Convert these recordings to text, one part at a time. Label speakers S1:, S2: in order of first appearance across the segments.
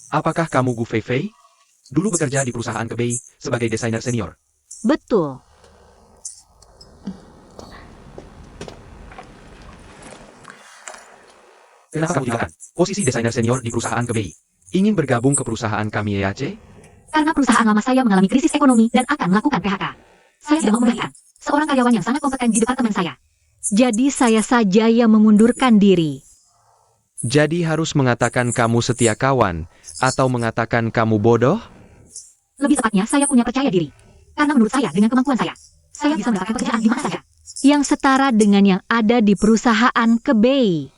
S1: Apakah kamu Gu Feifei? Dulu bekerja di perusahaan Kebei sebagai desainer senior.
S2: Betul.
S1: Kenapa kamu tinggalkan posisi desainer senior di perusahaan Kebei? Ingin bergabung ke perusahaan kami EAC?
S3: Karena perusahaan lama saya mengalami krisis ekonomi dan akan melakukan PHK. Saya tidak mau menggantikan seorang karyawan yang sangat kompeten di departemen saya.
S2: Jadi saya saja yang mengundurkan diri.
S1: Jadi harus mengatakan kamu setia kawan, atau mengatakan kamu bodoh?
S3: Lebih tepatnya, saya punya percaya diri. Karena menurut saya, dengan kemampuan saya bisa mendapatkan pekerjaan di mana saja.
S2: Yang setara dengan yang ada di perusahaan Kebei.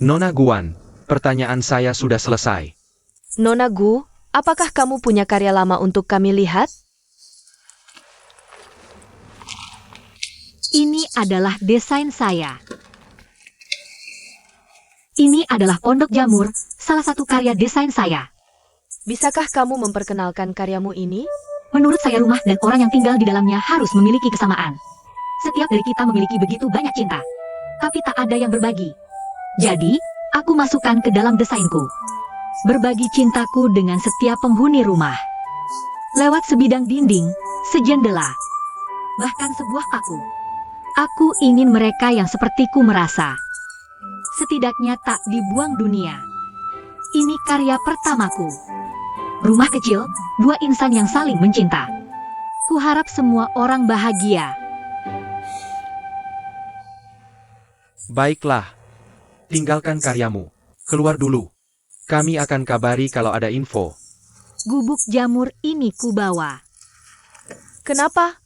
S1: Nona Guan, pertanyaan saya sudah selesai.
S4: Nona Gu, apakah kamu punya karya lama untuk kami lihat?
S2: Ini adalah desain saya.
S3: Ini adalah pondok jamur, salah satu karya desain saya.
S4: Bisakah kamu memperkenalkan karyamu ini?
S3: Menurut saya, rumah dan orang yang tinggal di dalamnya harus memiliki kesamaan. Setiap dari kita memiliki begitu banyak cinta, tapi tak ada yang berbagi. Jadi, aku masukkan ke dalam desainku.
S2: Berbagi cintaku dengan setiap penghuni rumah. Lewat sebidang dinding, sejendela, bahkan sebuah paku. Aku ingin mereka yang sepertiku merasa. Setidaknya tak dibuang dunia. Ini karya pertamaku.
S3: Rumah kecil, dua insan yang saling mencinta.
S2: Kuharap semua orang bahagia.
S1: Baiklah. Tinggalkan karyamu. Keluar dulu. Kami akan kabari kalau ada info.
S2: Gubuk jamur ini kubawa.
S4: Kenapa?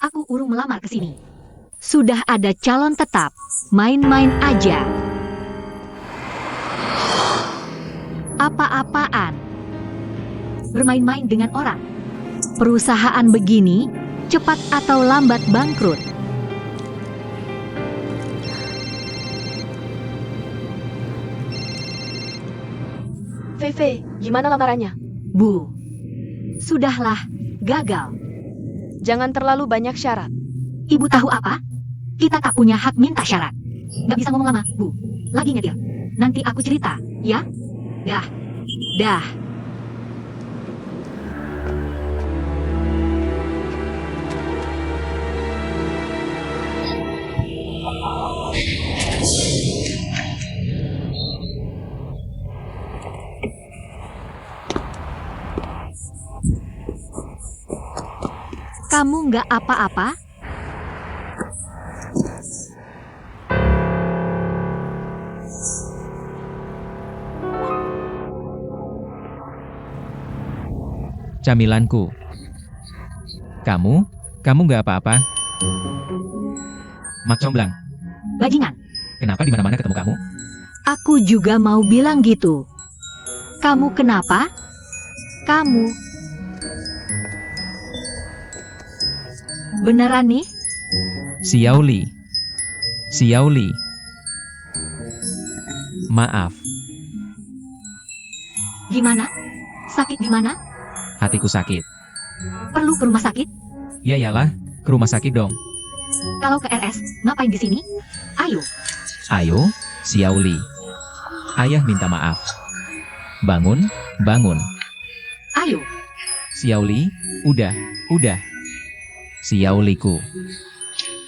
S3: Aku urung melamar ke sini.
S2: Sudah ada calon tetap. Main-main aja. Apa-apaan?
S3: Bermain-main dengan orang.
S2: Perusahaan begini, cepat atau lambat bangkrut.
S4: Feifei, gimana lamarannya?
S2: Bu, sudahlah, gagal.
S4: Jangan terlalu banyak syarat.
S3: Ibu tahu apa? Kita tak punya hak minta syarat. Gak bisa ngomong lama, Bu. Lagi ngedir. Nanti aku cerita, ya? Dah.
S2: Dah. Kamu nggak apa-apa?
S5: Camilanku. Kamu nggak apa-apa? Mak Comblang,
S3: Bajingan.
S5: kenapa di mana-mana ketemu kamu?
S2: Aku juga mau bilang gitu. Kamu kenapa? Kamu. Beneran nih?
S5: Xiaoli. Maaf,
S3: Gimana? Sakit di mana?
S5: hatiku sakit.
S3: Perlu ke rumah sakit?
S5: Ya iyalah, ke rumah sakit dong.
S3: Kalau ke RS, ngapain di sini? Ayo.
S5: Ayo, Xiaoli. Ayah minta maaf. Bangun.
S3: Ayo.
S5: Xiaoli, udah. Xiaoliku.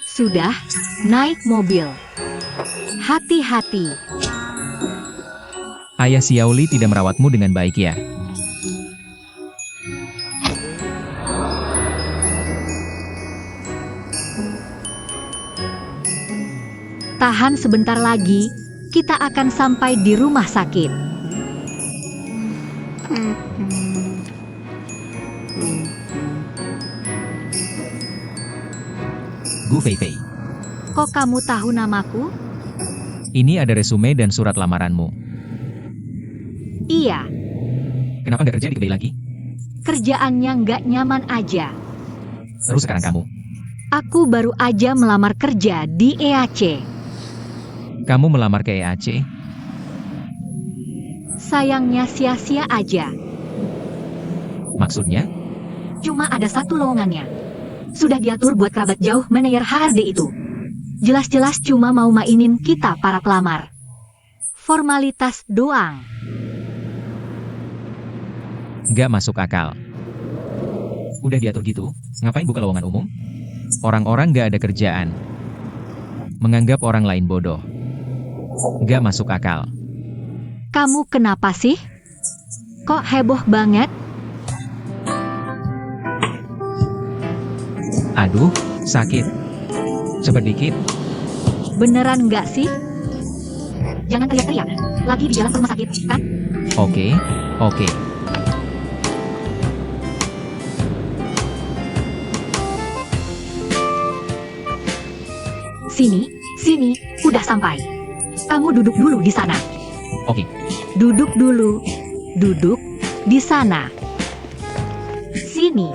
S2: Sudah, naik mobil. Hati-hati.
S5: Ayah Xiaoli tidak merawatmu dengan baik ya.
S2: Tahan sebentar lagi, kita akan sampai di rumah sakit.
S5: Gu Feifei.
S2: Kok kamu tahu namaku?
S5: Ini ada resume dan surat lamaranmu.
S2: Iya,
S5: Kenapa nggak kerja di Kebei lagi?
S2: kerjaannya nggak nyaman aja.
S5: Terus sekarang kamu.
S2: Aku baru aja melamar kerja di EAC.
S5: Kamu melamar ke EAC?
S2: Sayangnya sia-sia aja.
S5: Maksudnya?
S3: Cuma ada satu lowongannya. Sudah diatur buat kerabat jauh manajer HRD itu.
S2: Jelas-jelas cuma mau mainin kita para pelamar. Formalitas doang.
S5: Nggak masuk akal. Udah diatur gitu, ngapain buka lowongan umum? Orang-orang nggak ada kerjaan. Menganggap orang lain bodoh. Nggak masuk akal.
S2: Kamu kenapa sih? Kok heboh banget?
S5: Aduh, sakit. Cepet dikit.
S2: Beneran nggak sih?
S3: Jangan teriak-teriak. Lagi di jalan ke rumah sakit, kan?
S5: Oke, oke.
S3: Sini, udah sampai. Kamu duduk dulu di sana.
S5: Oke.
S2: Duduk dulu. Duduk di sana.
S3: Sini.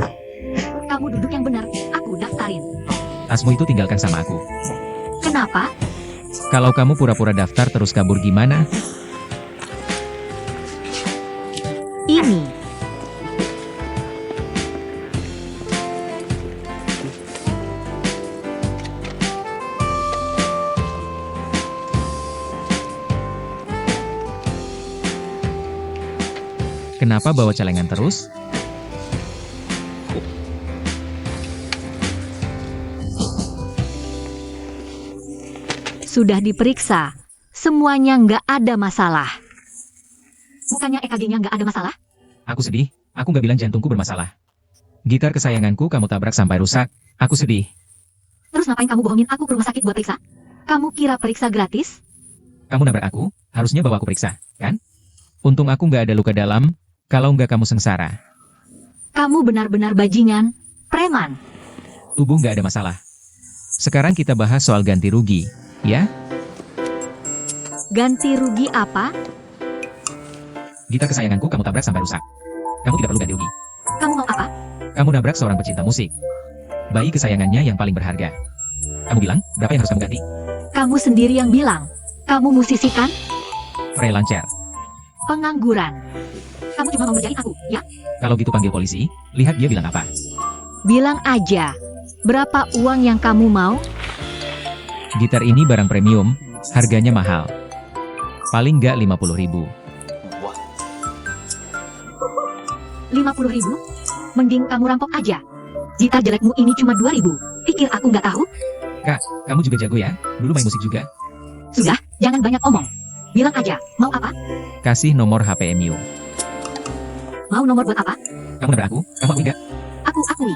S3: Kamu duduk yang benar, aku daftarin.
S5: Tasmu itu tinggalkan sama aku.
S3: Kenapa?
S5: Kalau kamu pura-pura daftar terus kabur gimana?
S2: Ini.
S5: Kenapa bawa celengan terus?
S2: Sudah diperiksa. Semuanya nggak ada masalah.
S3: Bukannya EKG-nya nggak ada masalah?
S5: Aku sedih, aku nggak bilang jantungku bermasalah. Gitar kesayanganku kamu tabrak sampai rusak, aku sedih.
S3: Terus ngapain kamu bohongin aku ke rumah sakit buat periksa?
S2: Kamu kira periksa gratis?
S5: Kamu nabrak aku, harusnya bawa aku periksa, kan? Untung aku nggak ada luka dalam, kalau nggak kamu sengsara.
S2: Kamu benar-benar bajingan, preman.
S5: Tubuh nggak ada masalah. Sekarang kita bahas soal ganti rugi, ya?
S2: Ganti rugi apa?
S5: Gitar kesayanganku kamu tabrak sampai rusak. Kamu tidak perlu ganti rugi.
S3: Kamu mau apa?
S5: Kamu nabrak seorang pecinta musik. Bayi kesayangannya yang paling berharga. Kamu bilang, berapa yang harus kamu ganti?
S2: Kamu sendiri yang bilang. Kamu musisi kan?
S5: Freelancer.
S2: Pengangguran.
S3: Kamu cuma mau ngerjain aku, ya?
S5: Kalau gitu panggil polisi, lihat dia bilang apa.
S2: Bilang aja. Berapa uang yang kamu mau?
S5: Gitar ini barang premium, harganya mahal. Paling nggak 50.000.
S3: 50.000? Mending kamu rampok aja. Gitar jelekmu ini cuma 2.000. Pikir aku nggak tahu?
S5: Kak, kamu juga jago ya? Dulu main musik juga.
S3: Sudah, jangan banyak omong. Bilang aja, mau apa?
S5: Kasih nomor HPMU.
S3: Mau nomor buat apa?
S5: Kamu nabrak aku, kamu akui nggak?
S3: Aku akui.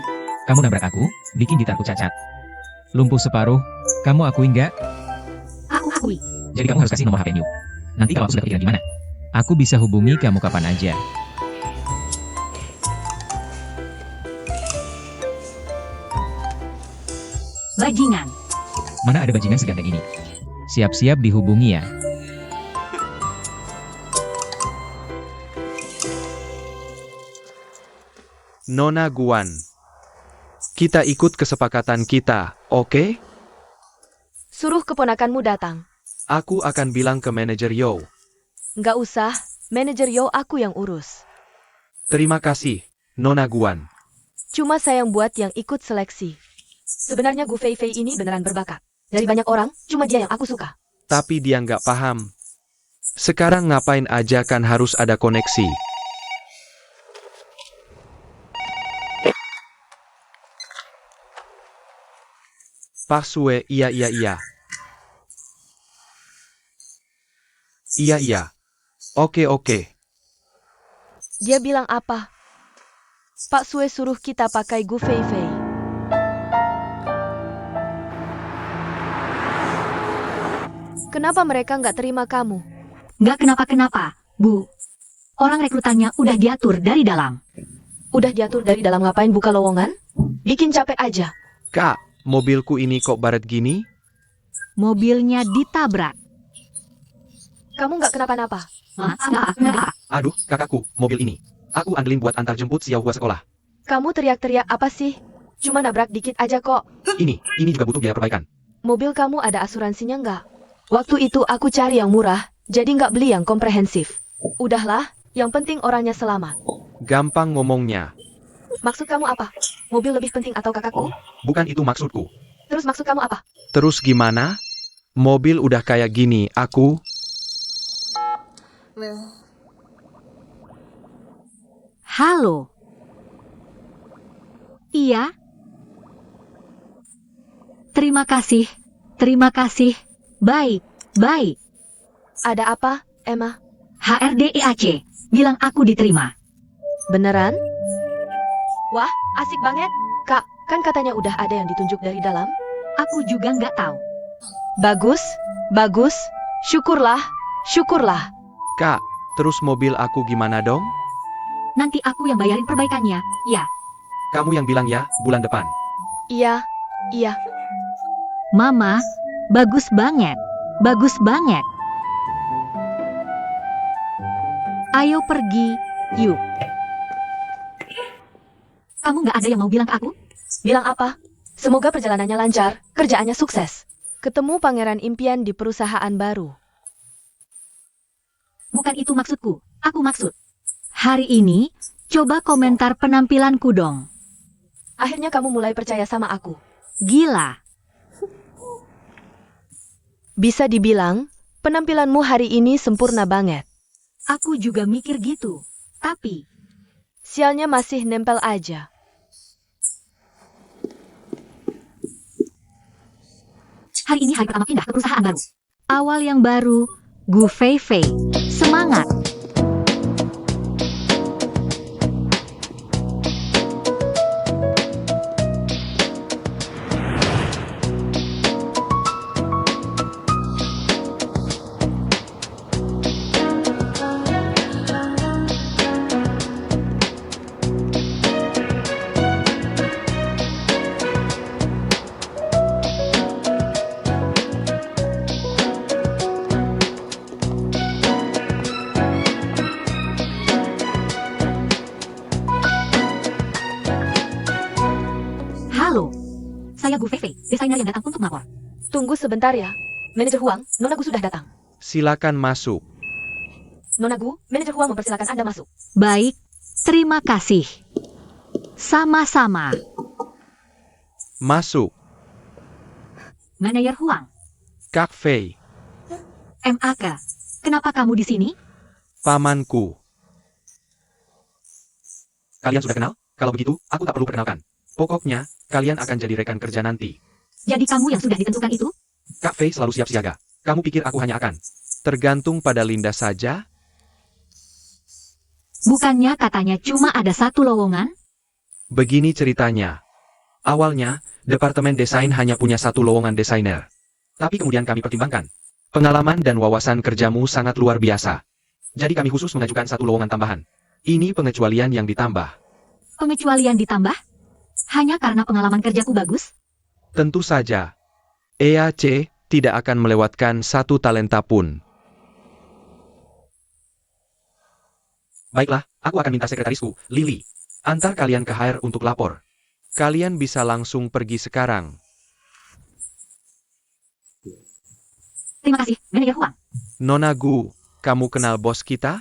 S5: Kamu nabrak aku, bikin gitarku cacat. Lumpuh separuh, kamu akui nggak?
S3: Aku akui.
S5: Jadi kamu harus kasih nomor HPMU. Nanti kalau aku sudah kepikiran gimana? Aku bisa hubungi kamu kapan aja.
S3: Bajingan.
S5: Mana ada bajingan seganteng ini? Siap-siap dihubungi ya.
S1: Nona Guan. Kita ikut kesepakatan kita, oke?
S4: Suruh keponakanmu datang.
S1: Aku akan bilang ke manajer Yo.
S4: Nggak usah, manajer Yo aku yang urus.
S1: Terima kasih, Nona Guan.
S4: Cuma saya yang buat yang ikut seleksi. Sebenarnya Gu Fei Fei ini beneran berbakat. Dari banyak orang, cuma dia yang aku suka.
S1: Tapi dia nggak paham. Sekarang ngapain aja kan harus ada koneksi. Pak Sue, iya. Iya. Oke.
S4: Dia bilang apa? Pak Sue suruh kita pakai Gu Fei Fei. Kenapa mereka nggak terima kamu?
S3: Nggak kenapa-kenapa, Bu. Orang rekrutannya udah diatur dari dalam.
S4: Udah diatur dari dalam, ngapain buka lowongan? Bikin capek aja.
S1: Kak, mobilku ini kok baret gini?
S2: Mobilnya ditabrak.
S4: Kamu nggak kenapa-napa.
S3: Hah? Nggak.
S1: Aduh, kakakku, mobil ini. Aku andelin buat antar jemput si Yahua sekolah.
S4: Kamu teriak-teriak apa sih? Cuma nabrak dikit aja kok.
S1: Ini juga butuh biaya perbaikan.
S4: Mobil kamu ada asuransinya nggak? Waktu itu aku cari yang murah, jadi nggak beli yang komprehensif. Udahlah, yang penting orangnya selamat.
S1: Gampang ngomongnya.
S4: Maksud kamu apa? Mobil lebih penting atau kakakku?
S1: Bukan itu maksudku.
S4: Terus maksud kamu apa?
S1: Terus gimana? Mobil udah kayak gini, aku...
S2: Halo. Iya. Terima kasih. Terima kasih. Baik, baik.
S4: Ada apa, Emma?
S2: HRDIAC. Bilang aku diterima.
S4: Beneran? Wah, asik banget. Kak, kan katanya udah ada yang ditunjuk dari dalam?
S2: Aku juga nggak tahu.
S4: Bagus, bagus. Syukurlah, syukurlah.
S1: Kak, terus mobil aku gimana dong?
S2: Nanti aku yang bayarin perbaikannya, ya.
S1: Kamu yang bilang ya, bulan depan.
S4: Iya, iya.
S2: Mama, bagus banget. Bagus banget. Ayo pergi, yuk.
S3: Kamu nggak ada yang mau bilang ke aku?
S4: Bilang apa? Semoga perjalanannya lancar, kerjaannya sukses. Ketemu pangeran impian di perusahaan baru.
S3: Bukan itu maksudku. Aku maksud.
S2: Hari ini, coba komentar penampilanku dong.
S4: Akhirnya kamu mulai percaya sama aku.
S2: Gila.
S4: Bisa dibilang, penampilanmu hari ini sempurna banget.
S2: Aku juga mikir gitu. Tapi,
S4: Sialnya masih nempel aja.
S3: Hari ini hari pertama pindah ke perusahaan baru.
S2: awal yang baru, Gu Fei Fei. Semangat.
S3: Halo. Saya Gu Fei, desainer yang datang untuk melapor.
S4: Tunggu sebentar ya. Manajer Huang, Nona Gu sudah datang.
S1: Silakan masuk.
S4: Nona Gu, manajer Huang mempersilakan Anda masuk.
S2: Baik, terima kasih. Sama-sama.
S1: Masuk.
S3: Manajer Huang,
S1: Kak Fei,
S3: MAK. Kenapa kamu di sini?
S1: pamanku. Kalian sudah kenal? Kalau begitu, aku tak perlu perkenalkan. Pokoknya, kalian akan jadi rekan kerja nanti.
S3: Jadi kamu yang sudah ditentukan itu?
S1: Kak Fei selalu siap siaga. Kamu pikir aku hanya akan tergantung pada Linda saja?
S2: Bukannya katanya cuma ada satu lowongan?
S1: Begini ceritanya. Awalnya, Departemen Desain hanya punya satu lowongan desainer. Tapi kemudian kami pertimbangkan. Pengalaman dan wawasan kerjamu sangat luar biasa. Jadi kami khusus mengajukan satu lowongan tambahan. Ini pengecualian yang ditambah.
S3: Pengecualian ditambah? Hanya karena pengalaman kerjaku bagus?
S1: Tentu saja. EAC tidak akan melewatkan satu talenta pun. Baiklah, aku akan minta sekretarisku, Lily, antar kalian ke HR untuk lapor. Kalian bisa langsung pergi sekarang.
S3: Terima kasih, Manajer Huang.
S1: Nona Gu, kamu kenal bos kita?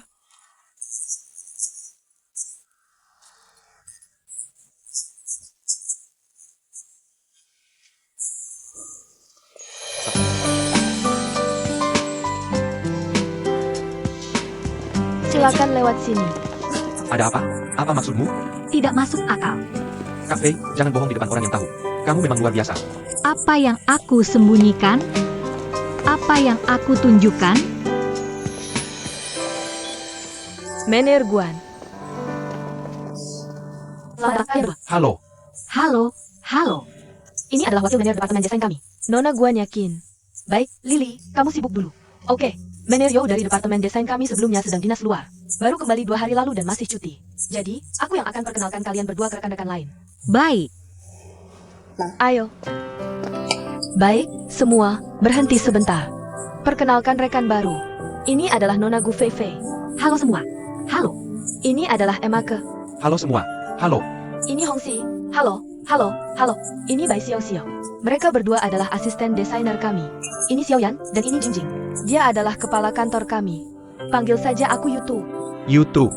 S4: Silakan lewat sini.
S1: Ada apa? Apa maksudmu?
S3: Tidak masuk akal.
S1: Kak Fei, jangan bohong di depan orang yang tahu. Kamu memang luar biasa.
S2: Apa yang aku sembunyikan? Apa yang aku tunjukkan?
S4: Mener Guan.
S3: Selamat kalian berdua.
S1: Halo,
S2: Halo, halo.
S3: Ini adalah wakil manajer departemen desain kami.
S4: Nona Guan yakin. Baik, Lily, kamu sibuk dulu. Oke, Manajer Yo dari departemen desain kami sebelumnya sedang dinas luar. Baru kembali 2 hari lalu dan masih cuti. Jadi, aku yang akan perkenalkan kalian berdua ke rekan-rekan lain.
S2: Baik.
S4: Ayo. Baik, semua, berhenti sebentar. Perkenalkan rekan baru. Ini adalah Nona Gu Fei Fei.
S3: Halo semua. Halo.
S4: Ini adalah Emma Ke.
S1: halo semua. Halo,
S4: Ini Hong Si. Halo, halo, halo. Ini Bai Xiao Xiao. Mereka berdua adalah asisten desainer kami. Ini Xiao Yan, dan ini Jingjing. Dia adalah kepala kantor kami. Panggil saja aku Yutu.
S1: YouTube.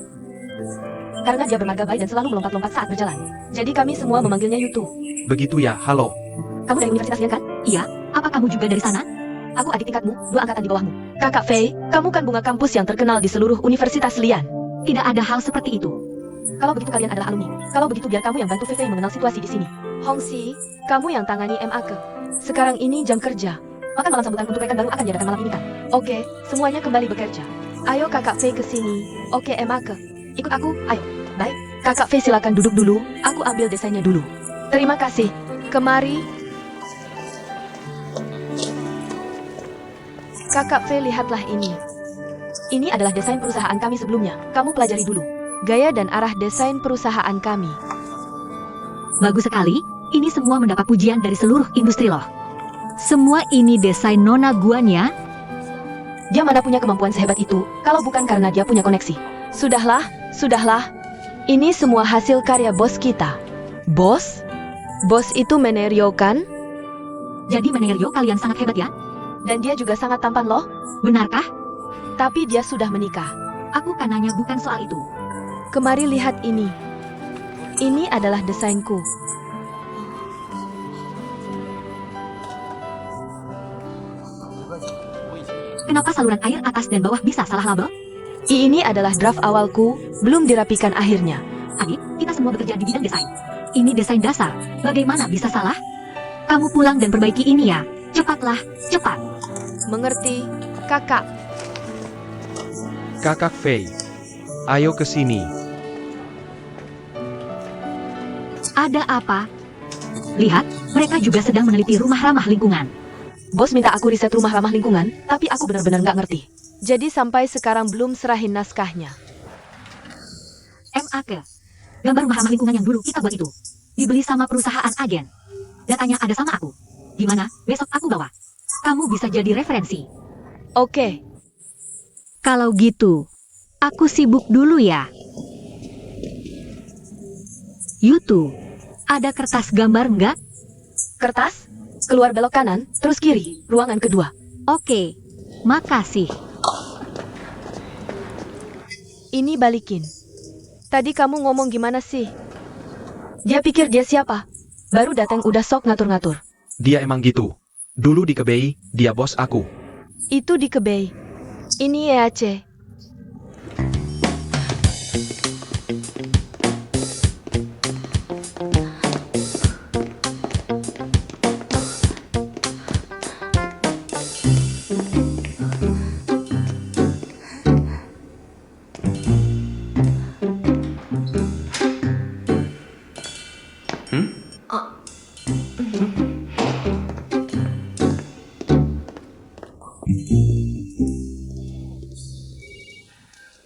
S3: Karena dia bermarga baik dan selalu melompat-lompat saat berjalan.
S4: Jadi kami semua memanggilnya Yutu.
S1: Begitu ya, halo.
S3: Kamu dari Universitas Lian kan? Iya. Apa kamu juga dari sana? Aku adik tingkatmu, 2 angkatan di bawahmu.
S4: Kakak Fei, kamu kan bunga kampus yang terkenal di seluruh Universitas Lian.
S3: Tidak ada hal seperti itu.
S4: Kalau begitu kalian adalah alumni. Kalau begitu biar kamu yang bantu Fei mengenal situasi di sini. Hongxi, kamu yang tangani MAK. Sekarang ini jam kerja.
S3: Makan malam sambutan untuk rekan baru akan diadakan malam ini kan?
S4: Oke, semuanya kembali bekerja. Ayo kakak Fei ke sini. Oke, MAK.
S3: Ikut aku, ayo.
S4: Baik, kakak Fei silakan duduk dulu. Aku ambil desainnya dulu. Terima kasih. Kemari. Kakak Fei, lihatlah ini. Ini adalah desain perusahaan kami sebelumnya. Kamu pelajari dulu. Gaya dan arah desain perusahaan kami.
S3: Bagus sekali. Ini semua mendapat pujian dari seluruh industri loh.
S2: Semua ini desain Nona Guannya.
S4: Dia mana punya kemampuan sehebat itu, kalau bukan karena dia punya koneksi. Sudahlah, sudahlah. Ini semua hasil karya bos kita. Bos? Bos itu Menerio kan?
S3: Jadi Menerio kalian sangat hebat ya?
S4: Dan dia juga sangat tampan loh.
S3: Benarkah?
S4: Tapi dia sudah menikah.
S3: Aku kan nanya bukan soal itu.
S4: Kemari lihat ini. Ini adalah desainku.
S3: Kenapa saluran air atas dan bawah bisa salah label?
S4: Ini adalah draft awalku, belum dirapikan akhirnya.
S3: Adik, kita semua bekerja di bidang desain. Ini desain dasar. Bagaimana bisa salah? Kamu pulang dan perbaiki ini ya. Cepatlah, cepat.
S4: Mengerti, kakak?
S1: Kakak Fei, ayo ke sini.
S2: Ada apa?
S3: Lihat, mereka juga sedang meneliti rumah ramah lingkungan.
S4: Bos minta aku riset rumah ramah lingkungan, tapi aku benar-benar nggak ngerti. Jadi sampai sekarang belum serahin naskahnya.
S3: MAK. Gambar rumah ramah lingkungan yang dulu kita buat itu. Dibeli sama perusahaan agen. Datanya ada sama aku. Gimana? Besok aku bawa. Kamu bisa jadi referensi.
S4: Oke,
S2: Kalau gitu, aku sibuk dulu ya. Yutu, ada kertas gambar nggak?
S4: kertas. Keluar belok kanan, terus kiri, ruangan kedua.
S2: Oke, makasih.
S4: Ini balikin. Tadi kamu ngomong gimana sih? Dia pikir dia siapa? Baru datang udah sok ngatur-ngatur.
S1: Dia emang gitu. Dulu di Kebei, dia bos aku.
S4: Itu di Kebei. Ini EAC.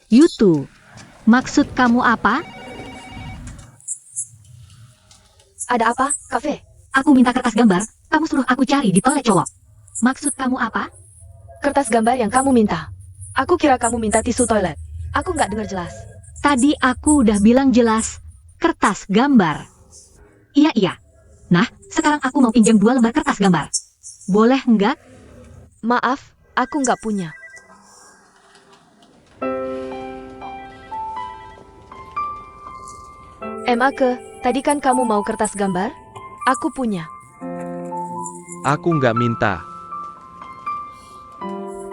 S2: Yutu, maksud kamu apa?
S4: Ada apa, kafe?
S3: Aku minta kertas gambar, kamu suruh aku cari di toilet cowok. Maksud kamu apa?
S4: Kertas gambar yang kamu minta. Aku kira kamu minta tisu toilet. Aku nggak dengar jelas.
S2: Tadi aku udah bilang jelas, kertas gambar.
S3: Iya, iya. Nah, sekarang aku mau pinjam 2 lembar kertas gambar.
S2: Boleh nggak?
S4: Maaf, aku nggak punya. MAK, tadi kan kamu mau kertas gambar? Aku punya.
S1: Aku nggak minta.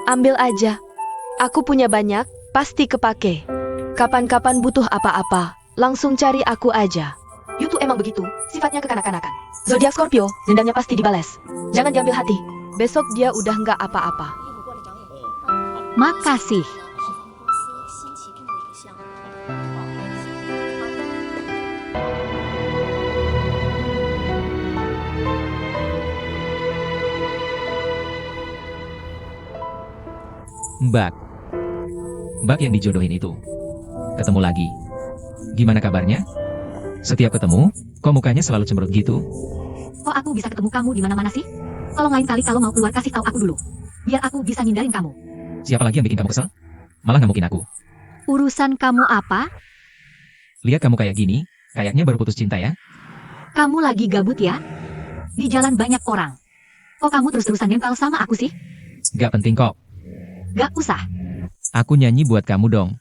S4: Ambil aja. Aku punya banyak, pasti kepake. Kapan-kapan butuh apa-apa, langsung cari aku aja.
S3: Yutu emang begitu, sifatnya kekanak-kanakan.
S4: Zodiak Scorpio, dendamnya pasti dibales. Jangan diambil hati. Besok dia udah nggak apa-apa.
S2: Makasih.
S5: Mbak. Mbak yang dijodohin itu. Ketemu lagi. Gimana kabarnya? Setiap ketemu, kok mukanya selalu cemberut gitu?
S3: Kok aku bisa ketemu kamu di mana-mana sih? Tolong lain kali kalau mau keluar kasih tahu aku dulu. Biar aku bisa ngindarin kamu.
S5: Siapa lagi yang bikin kamu kesel? Malah ngamukin aku.
S2: Urusan kamu apa?
S5: Lihat kamu kayak gini, kayaknya baru putus cinta ya?
S2: Kamu lagi gabut ya?
S3: Di jalan banyak orang. Kok kamu terus-terusan nempel sama aku sih?
S5: Gak penting kok.
S3: Gak usah.
S5: Aku nyanyi buat kamu dong.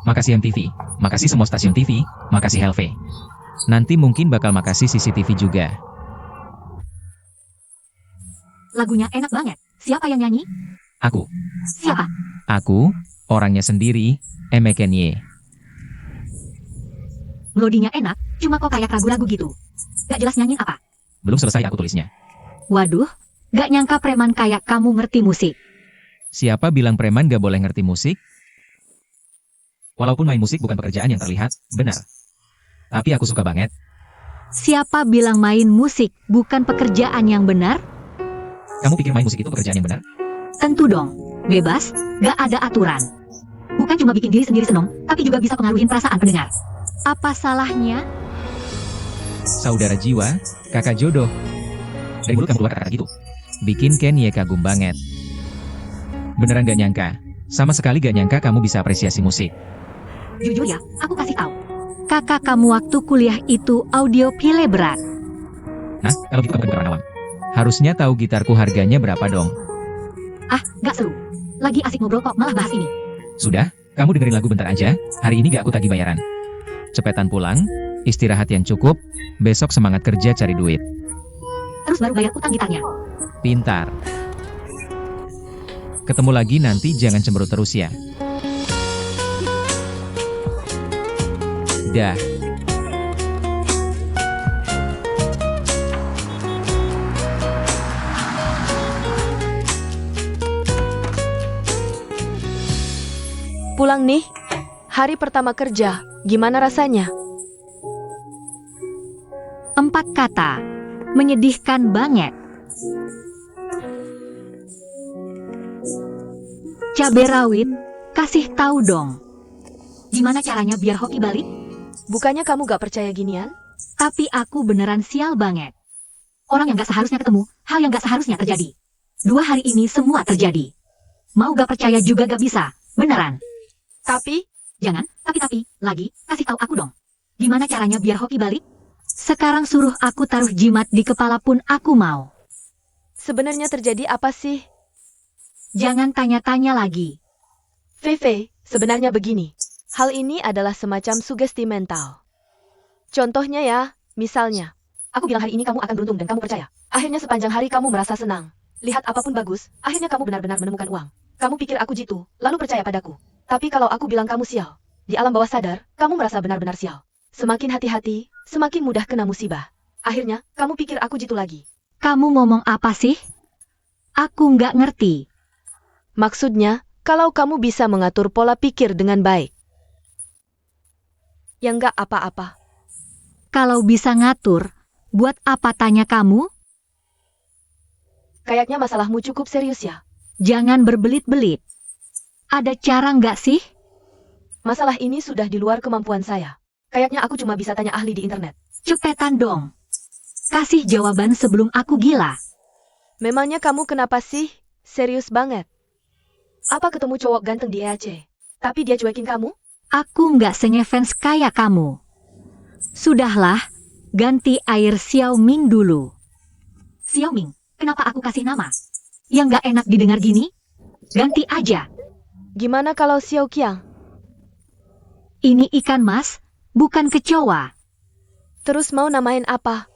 S5: Makasih MTV, makasih semua stasiun TV, makasih Helve. Nanti mungkin bakal makasih CCTV juga.
S3: Lagunya enak banget. Siapa yang nyanyi?
S5: Aku,
S3: Siapa?
S5: orangnya sendiri, Kenye.
S3: Melodinya enak, cuma kok kayak ragu-ragu gitu. Gak jelas nyanyiin apa.
S5: Belum selesai aku tulisnya.
S3: Waduh, gak nyangka preman kayak kamu ngerti musik.
S5: Siapa bilang preman gak boleh ngerti musik? Walaupun main musik bukan pekerjaan yang terlihat, benar. Tapi aku suka banget.
S2: Siapa bilang main musik bukan pekerjaan yang benar?
S5: Kamu pikir main musik itu pekerjaan yang benar?
S3: Tentu dong, bebas, gak ada aturan. Bukan cuma bikin diri sendiri seneng, tapi juga bisa pengaruhin perasaan pendengar.
S2: Apa salahnya?
S5: Saudara jiwa, kakak jodoh. Dari mulut kamu keluar kata-kata gitu. Bikin Kenye kagum banget. Beneran gak nyangka. Sama sekali gak nyangka kamu bisa apresiasi musik.
S3: Jujur ya, aku kasih tahu.
S2: Kakak kamu waktu kuliah itu audiopile berat.
S5: Nah, kalau gitu kamu bukan orang awam. Harusnya tahu gitarku harganya berapa dong.
S3: Ah, gak seru. Lagi asik ngobrol kok malah bahas ini.
S5: Sudah, kamu dengerin lagu bentar aja. Hari ini gak aku tagih bayaran. Cepetan pulang, istirahat yang cukup, besok semangat kerja cari duit.
S3: Terus baru bayar utang gitarnya.
S5: Pintar. Ketemu lagi nanti, jangan cemberut terus ya. Dah.
S4: Pulang nih. Hari pertama kerja, gimana rasanya?
S2: 4 kata. Menyedihkan banget. Cabai rawit, kasih tahu dong.
S3: Gimana caranya biar hoki balik?
S4: Bukannya kamu gak percaya ginian?
S2: Tapi aku beneran sial banget.
S3: Orang yang gak seharusnya ketemu, hal yang gak seharusnya terjadi. 2 hari ini semua terjadi. Mau gak percaya juga gak bisa, beneran.
S4: Tapi,
S3: Jangan, tapi, lagi, kasih tahu aku dong. Gimana caranya biar hoki balik?
S2: Sekarang suruh aku taruh jimat di kepala pun aku mau.
S4: sebenarnya terjadi apa sih?
S2: Jangan tanya-tanya lagi.
S4: Fei, sebenarnya begini. Hal ini adalah semacam sugesti mental. Contohnya ya, misalnya,
S3: Aku bilang hari ini kamu akan beruntung dan kamu percaya.
S4: akhirnya sepanjang hari kamu merasa senang. Lihat apapun bagus, akhirnya kamu benar-benar menemukan uang. Kamu pikir aku jitu, lalu percaya padaku. Tapi kalau aku bilang kamu sial, di alam bawah sadar, kamu merasa benar-benar sial. Semakin hati-hati, semakin mudah kena musibah. Akhirnya, kamu pikir aku jitu lagi.
S2: Kamu ngomong apa sih? Aku nggak ngerti.
S4: Maksudnya, kalau kamu bisa mengatur pola pikir dengan baik. Ya nggak apa-apa.
S2: Kalau bisa ngatur, buat apa tanya kamu?
S4: Kayaknya masalahmu cukup serius ya.
S2: Jangan berbelit-belit. Ada cara nggak sih?
S4: Masalah ini sudah di luar kemampuan saya. Kayaknya aku cuma bisa tanya ahli di internet.
S2: Cepetan dong. Kasih jawaban sebelum aku gila.
S4: Memangnya kamu kenapa sih? Serius banget. Apa ketemu cowok ganteng di EAC? Tapi dia cuekin kamu?
S2: Aku nggak sengefans kayak kamu. Sudahlah, ganti air Xiaoming dulu.
S3: Xiaoming, kenapa aku kasih nama? Yang nggak enak didengar gini? Ganti aja.
S4: Gimana kalau Xiao Qiang?
S2: Ini ikan mas, bukan kecoa.
S4: Terus mau namain apa?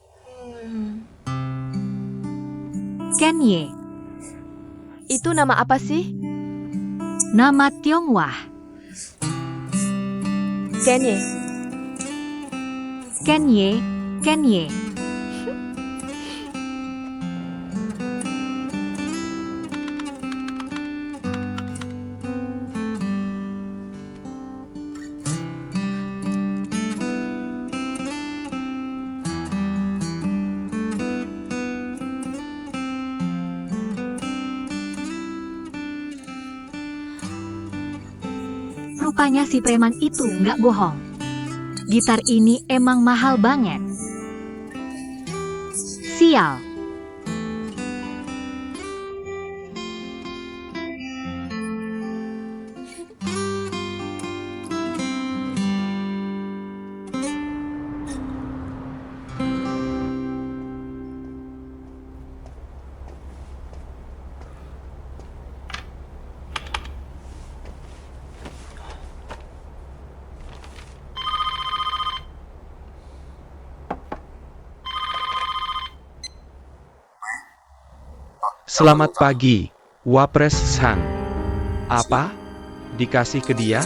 S2: Kenye.
S4: Itu nama apa sih?
S2: Nama Tiongwah.
S4: Kenye.
S2: Kenye, Kenye. Rupanya si preman itu nggak bohong. Gitar ini emang mahal banget. Sial.
S1: Selamat pagi, Wapres Sang. Apa? Dikasih ke dia?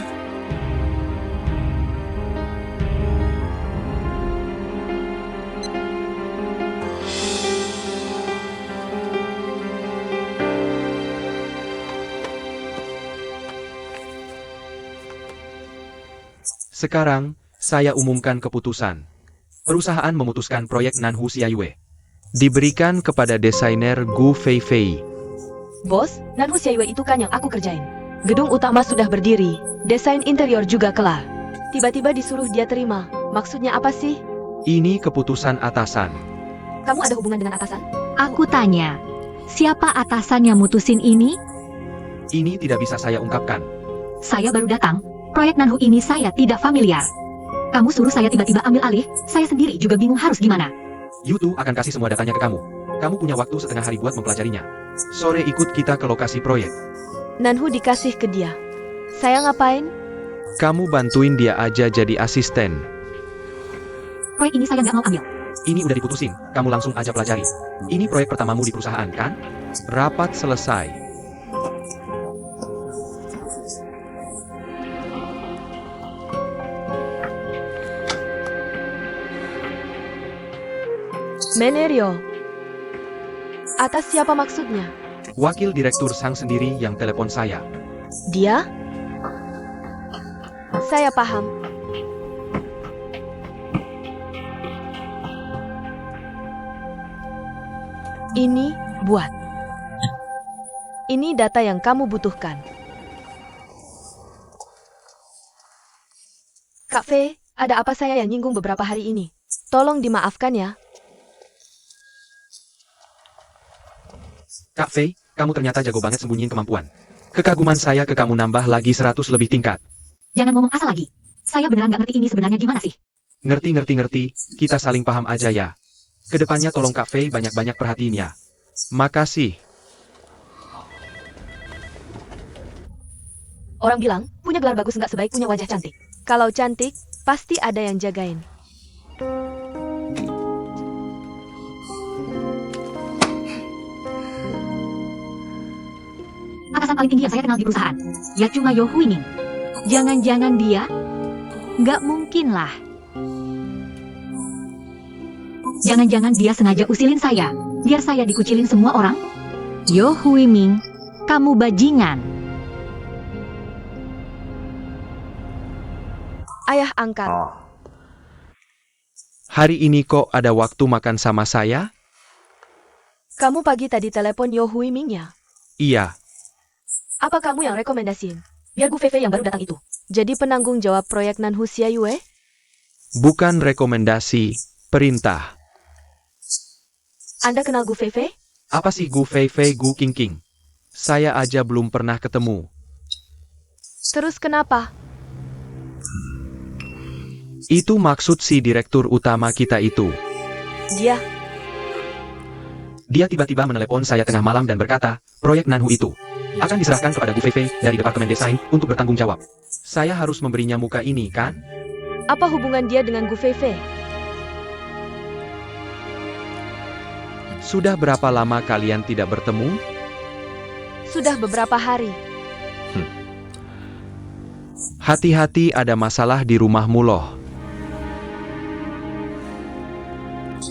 S1: Sekarang, saya umumkan keputusan. Perusahaan memutuskan proyek Nanhu Xiayue diberikan kepada desainer Gu Feifei.
S4: Bos, Nanhu Xiayue itu kan yang aku kerjain. Gedung utama sudah berdiri, desain interior juga kelar. Tiba-tiba disuruh dia terima. Maksudnya apa sih?
S1: Ini keputusan atasan.
S4: Kamu ada hubungan dengan atasan?
S2: Aku tanya, siapa atasan yang mutusin ini?
S1: Ini tidak bisa saya ungkapkan.
S2: Saya baru datang. Proyek Nanhu ini saya tidak familiar. Kamu suruh saya tiba-tiba ambil alih, saya sendiri juga bingung harus gimana.
S1: Yutu akan kasih semua datanya ke kamu. Kamu punya waktu setengah hari buat mempelajarinya. Sore ikut kita ke lokasi proyek.
S4: Nanhu dikasih ke dia. Saya ngapain?
S1: Kamu bantuin dia aja jadi asisten.
S2: Proyek ini saya nggak mau ambil.
S1: Ini udah diputusin, kamu langsung aja pelajari. Ini proyek pertamamu di perusahaan, kan? Rapat selesai.
S4: Menerio. Atas siapa maksudnya?
S1: Wakil Direktur Sang sendiri yang telepon saya.
S4: Dia? Saya paham. Ini buat. Ini data yang kamu butuhkan. Kak Fei, ada apa saya yang nyinggung beberapa hari ini? Tolong dimaafkan ya.
S1: Kak Fei, kamu ternyata jago banget sembunyiin kemampuan. Kekaguman saya ke kamu nambah lagi 100 lebih tingkat.
S2: Jangan ngomong asal lagi. Saya beneran nggak ngerti ini sebenarnya gimana sih.
S1: Ngerti. Kita saling paham aja ya. Kedepannya tolong Kak Fei banyak-banyak perhatiin ya. Makasih.
S4: Orang bilang, punya gelar bagus nggak sebaik punya wajah cantik. Kalau cantik, pasti ada yang jagain.
S2: Atasan paling tinggi yang saya kenal di perusahaan. Ya cuma Yo Huining. Jangan-jangan dia? Nggak mungkin lah. Jangan-jangan dia sengaja usilin saya, biar saya dikucilin semua orang? Yo Huiming, kamu bajingan.
S4: Ayah angkat.
S1: Hari ini kok ada waktu makan sama saya?
S4: Kamu pagi tadi telepon Yo Huiming ya?
S1: Iya.
S4: Apa kamu yang rekomendasiin? Biar Gu Feifei yang baru datang itu. Jadi penanggung jawab proyek Nanhu Xiayue?
S1: Bukan rekomendasi, perintah.
S4: Anda kenal Gu Feifei?
S1: Apa sih Gu Feifei Gu Qingqing? Saya aja belum pernah ketemu.
S4: Terus kenapa?
S1: Itu maksud si direktur utama kita itu. Dia tiba-tiba menelepon saya tengah malam dan berkata, proyek Nanhu itu akan diserahkan kepada Gu Feifei dari Departemen Desain untuk bertanggung jawab. Saya harus memberinya muka ini, kan?
S4: Apa hubungan dia dengan Gu Feifei?
S1: Sudah berapa lama kalian tidak bertemu?
S4: Sudah beberapa hari.
S1: Hati-hati, ada masalah di rumahmu loh.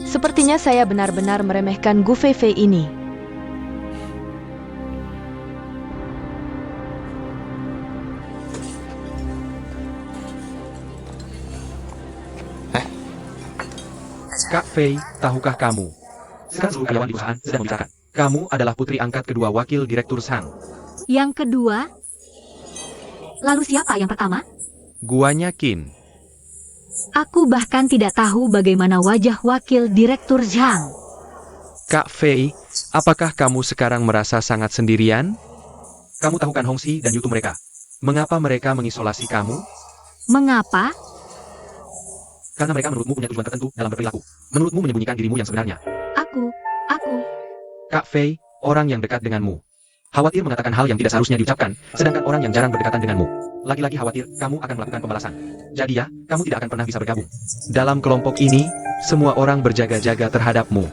S4: Sepertinya saya benar-benar meremehkan Gu Feifei ini.
S1: Kak Fei, tahukah kamu? Sekarang seluruh karyawan di perusahaan sedang membicarakan. Kamu adalah putri angkat kedua wakil direktur Shang.
S2: Yang kedua,
S3: Lalu siapa yang pertama?
S1: Guanya Qin.
S2: aku bahkan tidak tahu bagaimana wajah wakil direktur Zhang.
S1: Kak Fei, apakah kamu sekarang merasa sangat sendirian? Kamu tahu kan Hongxi dan Yutu mereka? Mengapa mereka mengisolasi kamu?
S2: Mengapa?
S1: Karena mereka menurutmu punya tujuan tertentu dalam berperilaku. Menurutmu menyembunyikan dirimu yang sebenarnya.
S3: Aku.
S1: Kak Fei, orang yang dekat denganmu. Khawatir mengatakan hal yang tidak seharusnya diucapkan, sedangkan orang yang jarang berdekatan denganmu. Lagi-lagi khawatir kamu akan melakukan pembalasan. Jadi ya, kamu tidak akan pernah bisa bergabung. Dalam kelompok ini, semua orang berjaga-jaga terhadapmu.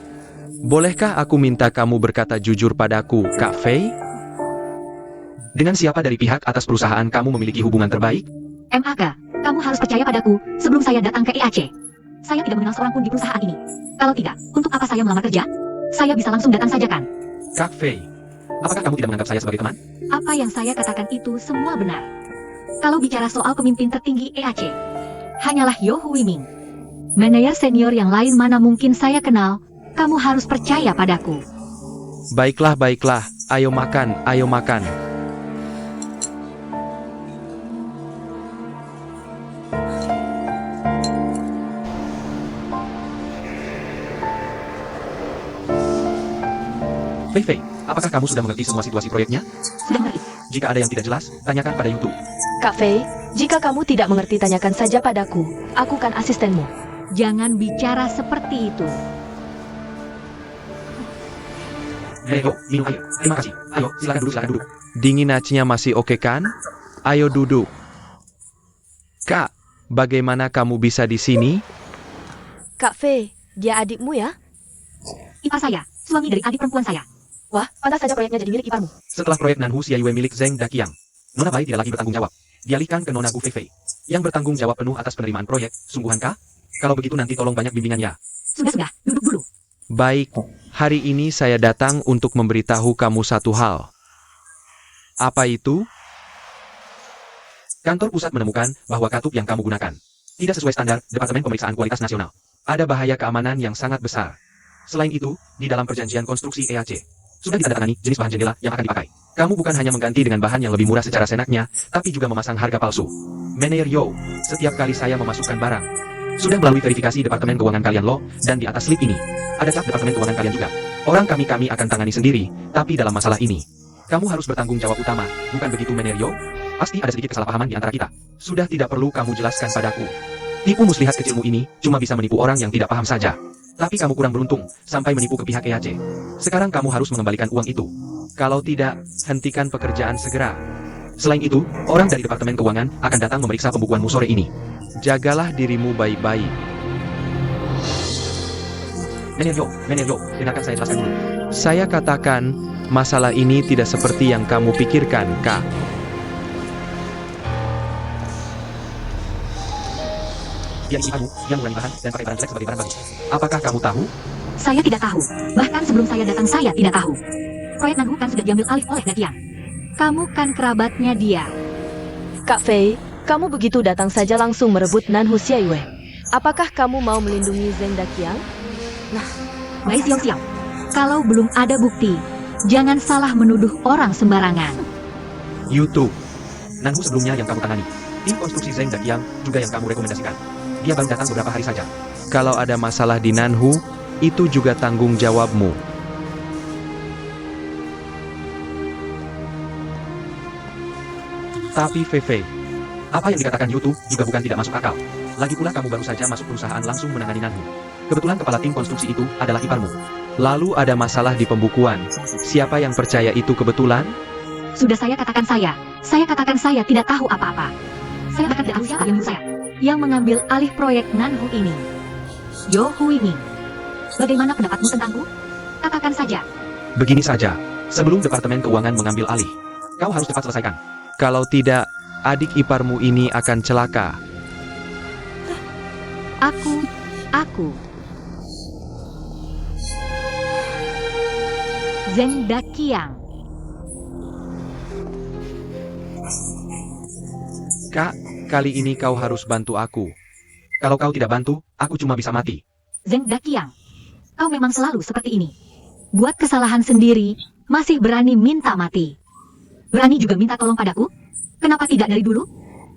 S1: Bolehkah aku minta kamu berkata jujur padaku, Kak Fei? Dengan siapa dari pihak atas perusahaan kamu memiliki hubungan terbaik?
S3: MAK, kamu harus percaya padaku sebelum saya datang ke EAC. Saya tidak mengenal seorang pun di perusahaan ini. Kalau tidak, untuk apa saya melamar kerja? Saya bisa langsung datang saja kan?
S1: Kak Fei, apakah kamu tidak menganggap saya sebagai teman?
S2: Apa yang saya katakan itu semua benar.
S3: Kalau bicara soal pemimpin tertinggi EAC,
S2: Hanyalah Yo Huiming. Manajer senior yang lain mana mungkin saya kenal. Kamu harus percaya padaku.
S1: Baiklah, baiklah. Ayo makan, ayo makan. Fei Fei, apakah kamu sudah mengerti semua situasi proyeknya?
S3: sudah mengerti.
S1: Jika ada yang tidak jelas, tanyakan pada YouTube.
S4: Kak Fei, jika kamu tidak mengerti tanyakan saja padaku. Aku kan asistenmu.
S2: Jangan bicara seperti itu.
S1: Ayo, minum air. Terima kasih. Ayo, silakan duduk, silakan duduk. Dinginachnya masih oke kan? Ayo duduk. Kak, bagaimana kamu bisa di sini?
S4: Kak Fei, dia adikmu ya?
S3: Ipar saya, suami dari adik perempuan saya.
S4: Wah, pantas saja proyeknya jadi milik iparmu.
S1: Setelah proyek Nanhu Xiaiyue milik Zheng Daqiang, Nona Bai tidak lagi bertanggung jawab. Dialihkan ke Nona Gu Feifei, yang bertanggung jawab penuh atas penerimaan proyek. Sungguhankah? Kalau begitu nanti tolong banyak bimbingan ya.
S3: Sudah, duduk dulu.
S1: Baik, hari ini saya datang untuk memberitahu kamu satu hal. Apa itu? Kantor pusat menemukan bahwa katup yang kamu gunakan tidak sesuai standar Departemen Pemeriksaan Kualitas Nasional. Ada bahaya keamanan yang sangat besar. Selain itu, di dalam perjanjian konstruksi EAC, sudah ditandatangani jenis bahan jendela yang akan dipakai. Kamu bukan hanya mengganti dengan bahan yang lebih murah secara senaknya, tapi juga memasang harga palsu. Manajer Yo, setiap kali saya memasukkan barang, sudah melalui verifikasi Departemen Keuangan kalian loh, dan di atas slip ini, ada cap Departemen Keuangan kalian juga. Orang kami akan tangani sendiri, tapi dalam masalah ini, kamu harus bertanggung jawab utama, bukan begitu Manajer Yo? Pasti ada sedikit kesalahpahaman di antara kita. Sudah tidak perlu kamu jelaskan padaku. Tipu muslihat kecilmu ini cuma bisa menipu orang yang tidak paham saja. Tapi kamu kurang beruntung, sampai menipu ke pihak EAC. Sekarang kamu harus mengembalikan uang itu. Kalau tidak, hentikan pekerjaan segera. Selain itu, orang dari Departemen Keuangan akan datang memeriksa pembukuanmu sore ini. Jagalah dirimu baik-baik. Manajer Yo, dengarkan saya jelaskan dulu. Saya katakan, masalah ini tidak seperti yang kamu pikirkan, Kak. Dia ibu yang mengurangi bahan dan pakai barang jelek sebagai barang bagus. Apakah kamu tahu?
S3: Saya tidak tahu. Bahkan sebelum saya datang saya tidak tahu. Proyek Nanhu kan sudah diambil alih oleh Daqiang.
S2: Kamu kan kerabatnya dia.
S4: Kak Fei, kamu begitu datang saja langsung merebut Nanhu Xiaiyue. Apakah kamu mau melindungi Zheng Daqiang?
S3: Bai Xiao.
S2: Kalau belum ada bukti, jangan salah menuduh orang sembarangan.
S1: YouTube. Nanhu sebelumnya yang kamu tangani. Tim konstruksi Zheng Daqiang juga yang kamu rekomendasikan. Dia baru datang beberapa hari saja. Kalau ada masalah di Nanhu, itu juga tanggung jawabmu. Tapi Feifei, apa yang dikatakan YouTube juga bukan tidak masuk akal. Lagi pula kamu baru saja masuk perusahaan langsung menangani Nanhu. Kebetulan kepala tim konstruksi itu adalah iparmu. Lalu ada masalah di pembukuan. Siapa yang percaya itu kebetulan?
S3: Sudah saya katakan saya tidak tahu apa-apa. Saya bahkan tidak tahu siapa yang menyuruh saya.
S2: Yang mengambil alih proyek Nanhu ini. Yo Huiming.
S3: Bagaimana pendapatmu tentangku? Katakan saja.
S1: Begini saja, Sebelum Departemen Keuangan mengambil alih. Kau harus cepat selesaikan. Kalau tidak, adik iparmu ini akan celaka.
S2: Aku. Zeng Dakiang.
S1: Kak, kali ini kau harus bantu aku. Kalau kau tidak bantu, aku cuma bisa mati.
S3: Zeng Dakiang, kau memang selalu seperti ini. Buat kesalahan sendiri, masih berani minta mati. Berani juga minta tolong padaku? Kenapa tidak dari dulu?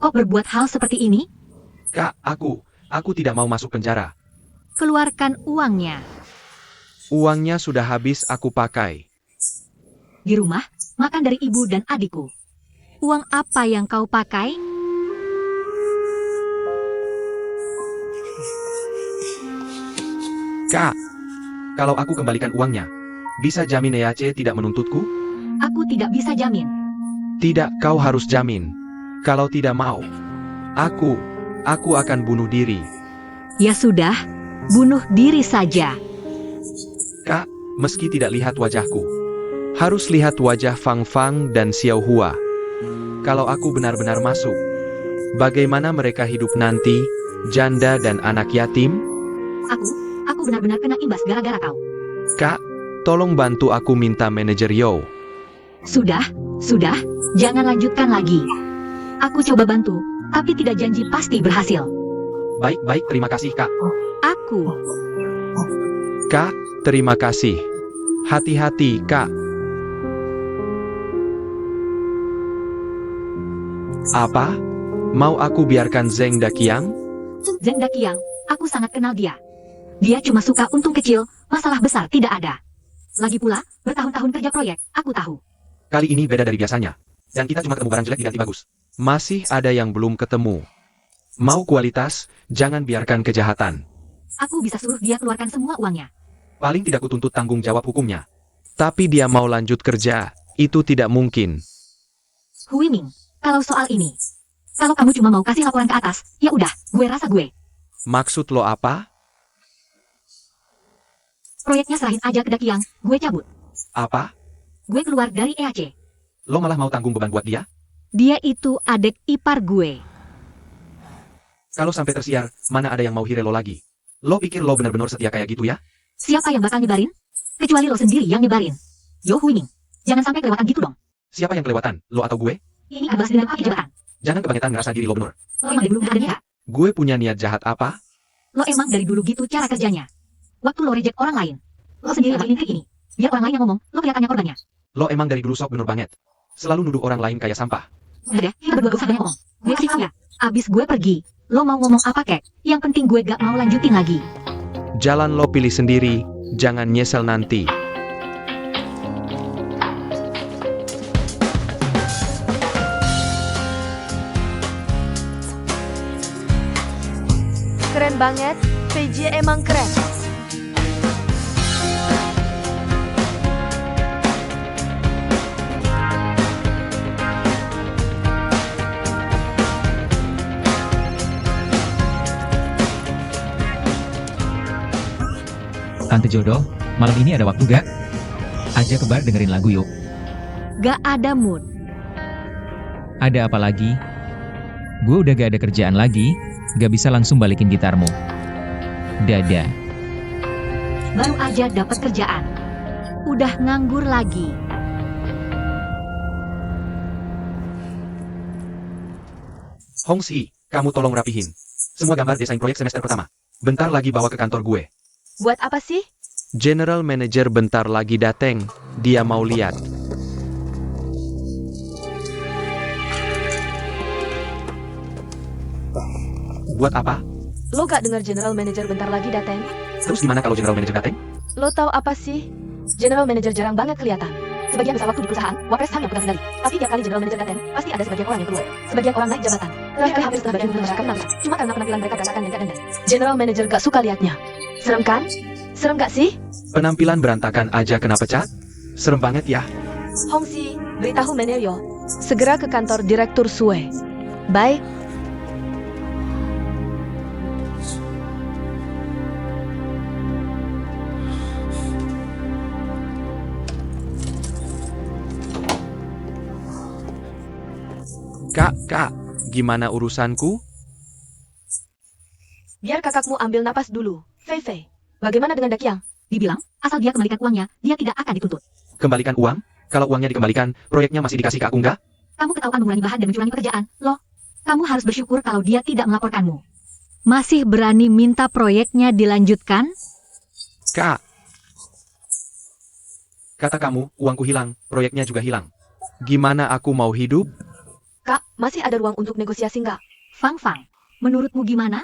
S3: Kau berbuat hal seperti ini?
S1: Kak, aku tidak mau masuk penjara.
S2: Keluarkan uangnya.
S1: Uangnya sudah habis aku pakai.
S3: Di rumah, makan dari ibu dan adikku.
S2: Uang apa yang kau pakai?
S1: Kak, kalau aku kembalikan uangnya, bisa jamin EAC tidak menuntutku?
S3: Aku tidak bisa jamin.
S1: Tidak, kau harus jamin. Kalau tidak mau, aku akan bunuh diri.
S2: Ya sudah, bunuh diri saja.
S1: Kak, meski tidak lihat wajahku, harus lihat wajah Fang Fang dan Xiao Hua. Kalau aku benar-benar masuk, bagaimana mereka hidup nanti, janda dan anak yatim?
S3: Aku benar-benar kena imbas gara-gara kau.
S1: Kak, tolong bantu aku minta manajer Yo.
S3: Sudah, jangan lanjutkan lagi. Aku coba bantu, tapi tidak janji pasti berhasil.
S1: Baik, terima kasih, Kak.
S2: Aku.
S1: Kak, terima kasih. Hati-hati, Kak. Apa? Mau aku biarkan Zeng Dakiang?
S3: Zeng Dakiang, aku sangat kenal dia. Dia cuma suka untung kecil, masalah besar tidak ada. Lagi pula, bertahun-tahun kerja proyek, aku tahu.
S1: Kali ini beda dari biasanya. Dan kita cuma ketemu barang jelek diganti bagus. Masih ada yang belum ketemu. Mau kualitas, jangan biarkan kejahatan.
S3: Aku bisa suruh dia keluarkan semua uangnya.
S1: Paling tidak kutuntut tanggung jawab hukumnya. Tapi dia mau lanjut kerja, itu tidak mungkin.
S3: Hui Ming, kalau soal ini, kalau kamu cuma mau kasih laporan ke atas, ya udah, gue rasa gue.
S1: Maksud lo apa?
S3: Proyeknya serahin aja ke Dakiang, gue cabut.
S1: Apa?
S3: Gue keluar dari EAC.
S1: Lo malah mau tanggung beban buat dia?
S2: Dia itu adik ipar gue.
S1: Kalau sampai tersiar, mana ada yang mau hire lo lagi? Lo pikir lo benar-benar setia kayak gitu ya?
S3: Siapa yang bakal nyebarin? Kecuali lo sendiri yang nyebarin. Yo Hui Ming, jangan sampai kelewatan gitu dong.
S1: Siapa yang kelewatan, lo atau gue?
S3: Ini kan balas dendam pakai jabatan.
S1: Jangan kebangetan ngerasa diri lo bener.
S3: Lo emang dari dulu ada niat?
S1: Gue punya niat jahat apa?
S3: Lo emang dari dulu gitu cara kerjanya. Waktu lo reject orang lain, lo sendiri yang trik ini. Biar orang lain yang ngomong, lo kelihatannya korbannya.
S1: Lo emang dari dulu sok bener banget. Selalu nuduh orang lain kayak sampah.
S3: Udah deh, kita berdua gak usah banyak ngomong. Gue sih ya. Abis gue pergi, lo mau ngomong apa kek? Yang penting gue gak mau lanjutin lagi.
S1: Jalan lo pilih sendiri, jangan nyesel nanti.
S4: Keren banget, PJ emang keren.
S5: Tante Jodoh, malam ini ada waktu gak? Ajak ke bar dengerin lagu yuk.
S2: Gak ada mood.
S5: Ada apa lagi? Gue udah gak ada kerjaan lagi, gak bisa langsung balikin gitarmu. Dadah.
S3: Baru aja dapat kerjaan.
S2: Udah nganggur lagi.
S1: Hongsi, kamu tolong rapihin semua gambar desain proyek semester pertama. Bentar lagi bawa ke kantor gue.
S4: Buat apa sih?
S1: General Manager bentar lagi dateng, dia mau lihat. Buat apa?
S4: Lo gak dengar General Manager bentar lagi dateng?
S1: Terus gimana kalau General Manager dateng?
S4: Lo tahu apa sih? General Manager jarang banget kelihatan. Sebagian besar waktu di perusahaan, Wapres Ham yang pegang kendali. Tapi tiap kali General Manager datang, pasti ada sebagian orang yang keluar. Sebagian orang naik jabatan. Terakhir hampir setengah bagian masyarakat kenal. Cuma karena penampilan mereka berantakan dan gak dandan. General Manager gak suka liatnya. Serem kan? Serem gak sih?
S1: Penampilan berantakan aja kena pecat? Serem banget ya.
S4: Hongsi, beritahu Menelyo. Segera ke kantor Direktur Sue. Baik.
S1: Kak, gimana urusanku?
S4: Biar kakakmu ambil napas dulu. Fei Fei, bagaimana dengan Dakiang?
S3: Dibilang, asal dia kembalikan uangnya, dia tidak akan dituntut.
S1: Kembalikan uang? Kalau uangnya dikembalikan, proyeknya masih dikasih ke aku nggak?
S3: Kamu ketahuan mengurangi bahan dan mencurangi pekerjaan, loh. Kamu harus bersyukur kalau dia tidak melaporkanmu.
S2: Masih berani minta proyeknya dilanjutkan?
S1: Kak, kata kamu, uangku hilang, proyeknya juga hilang. Gimana aku mau hidup?
S4: Kak, masih ada ruang untuk negosiasi nggak?
S3: Fang Fang, menurutmu gimana?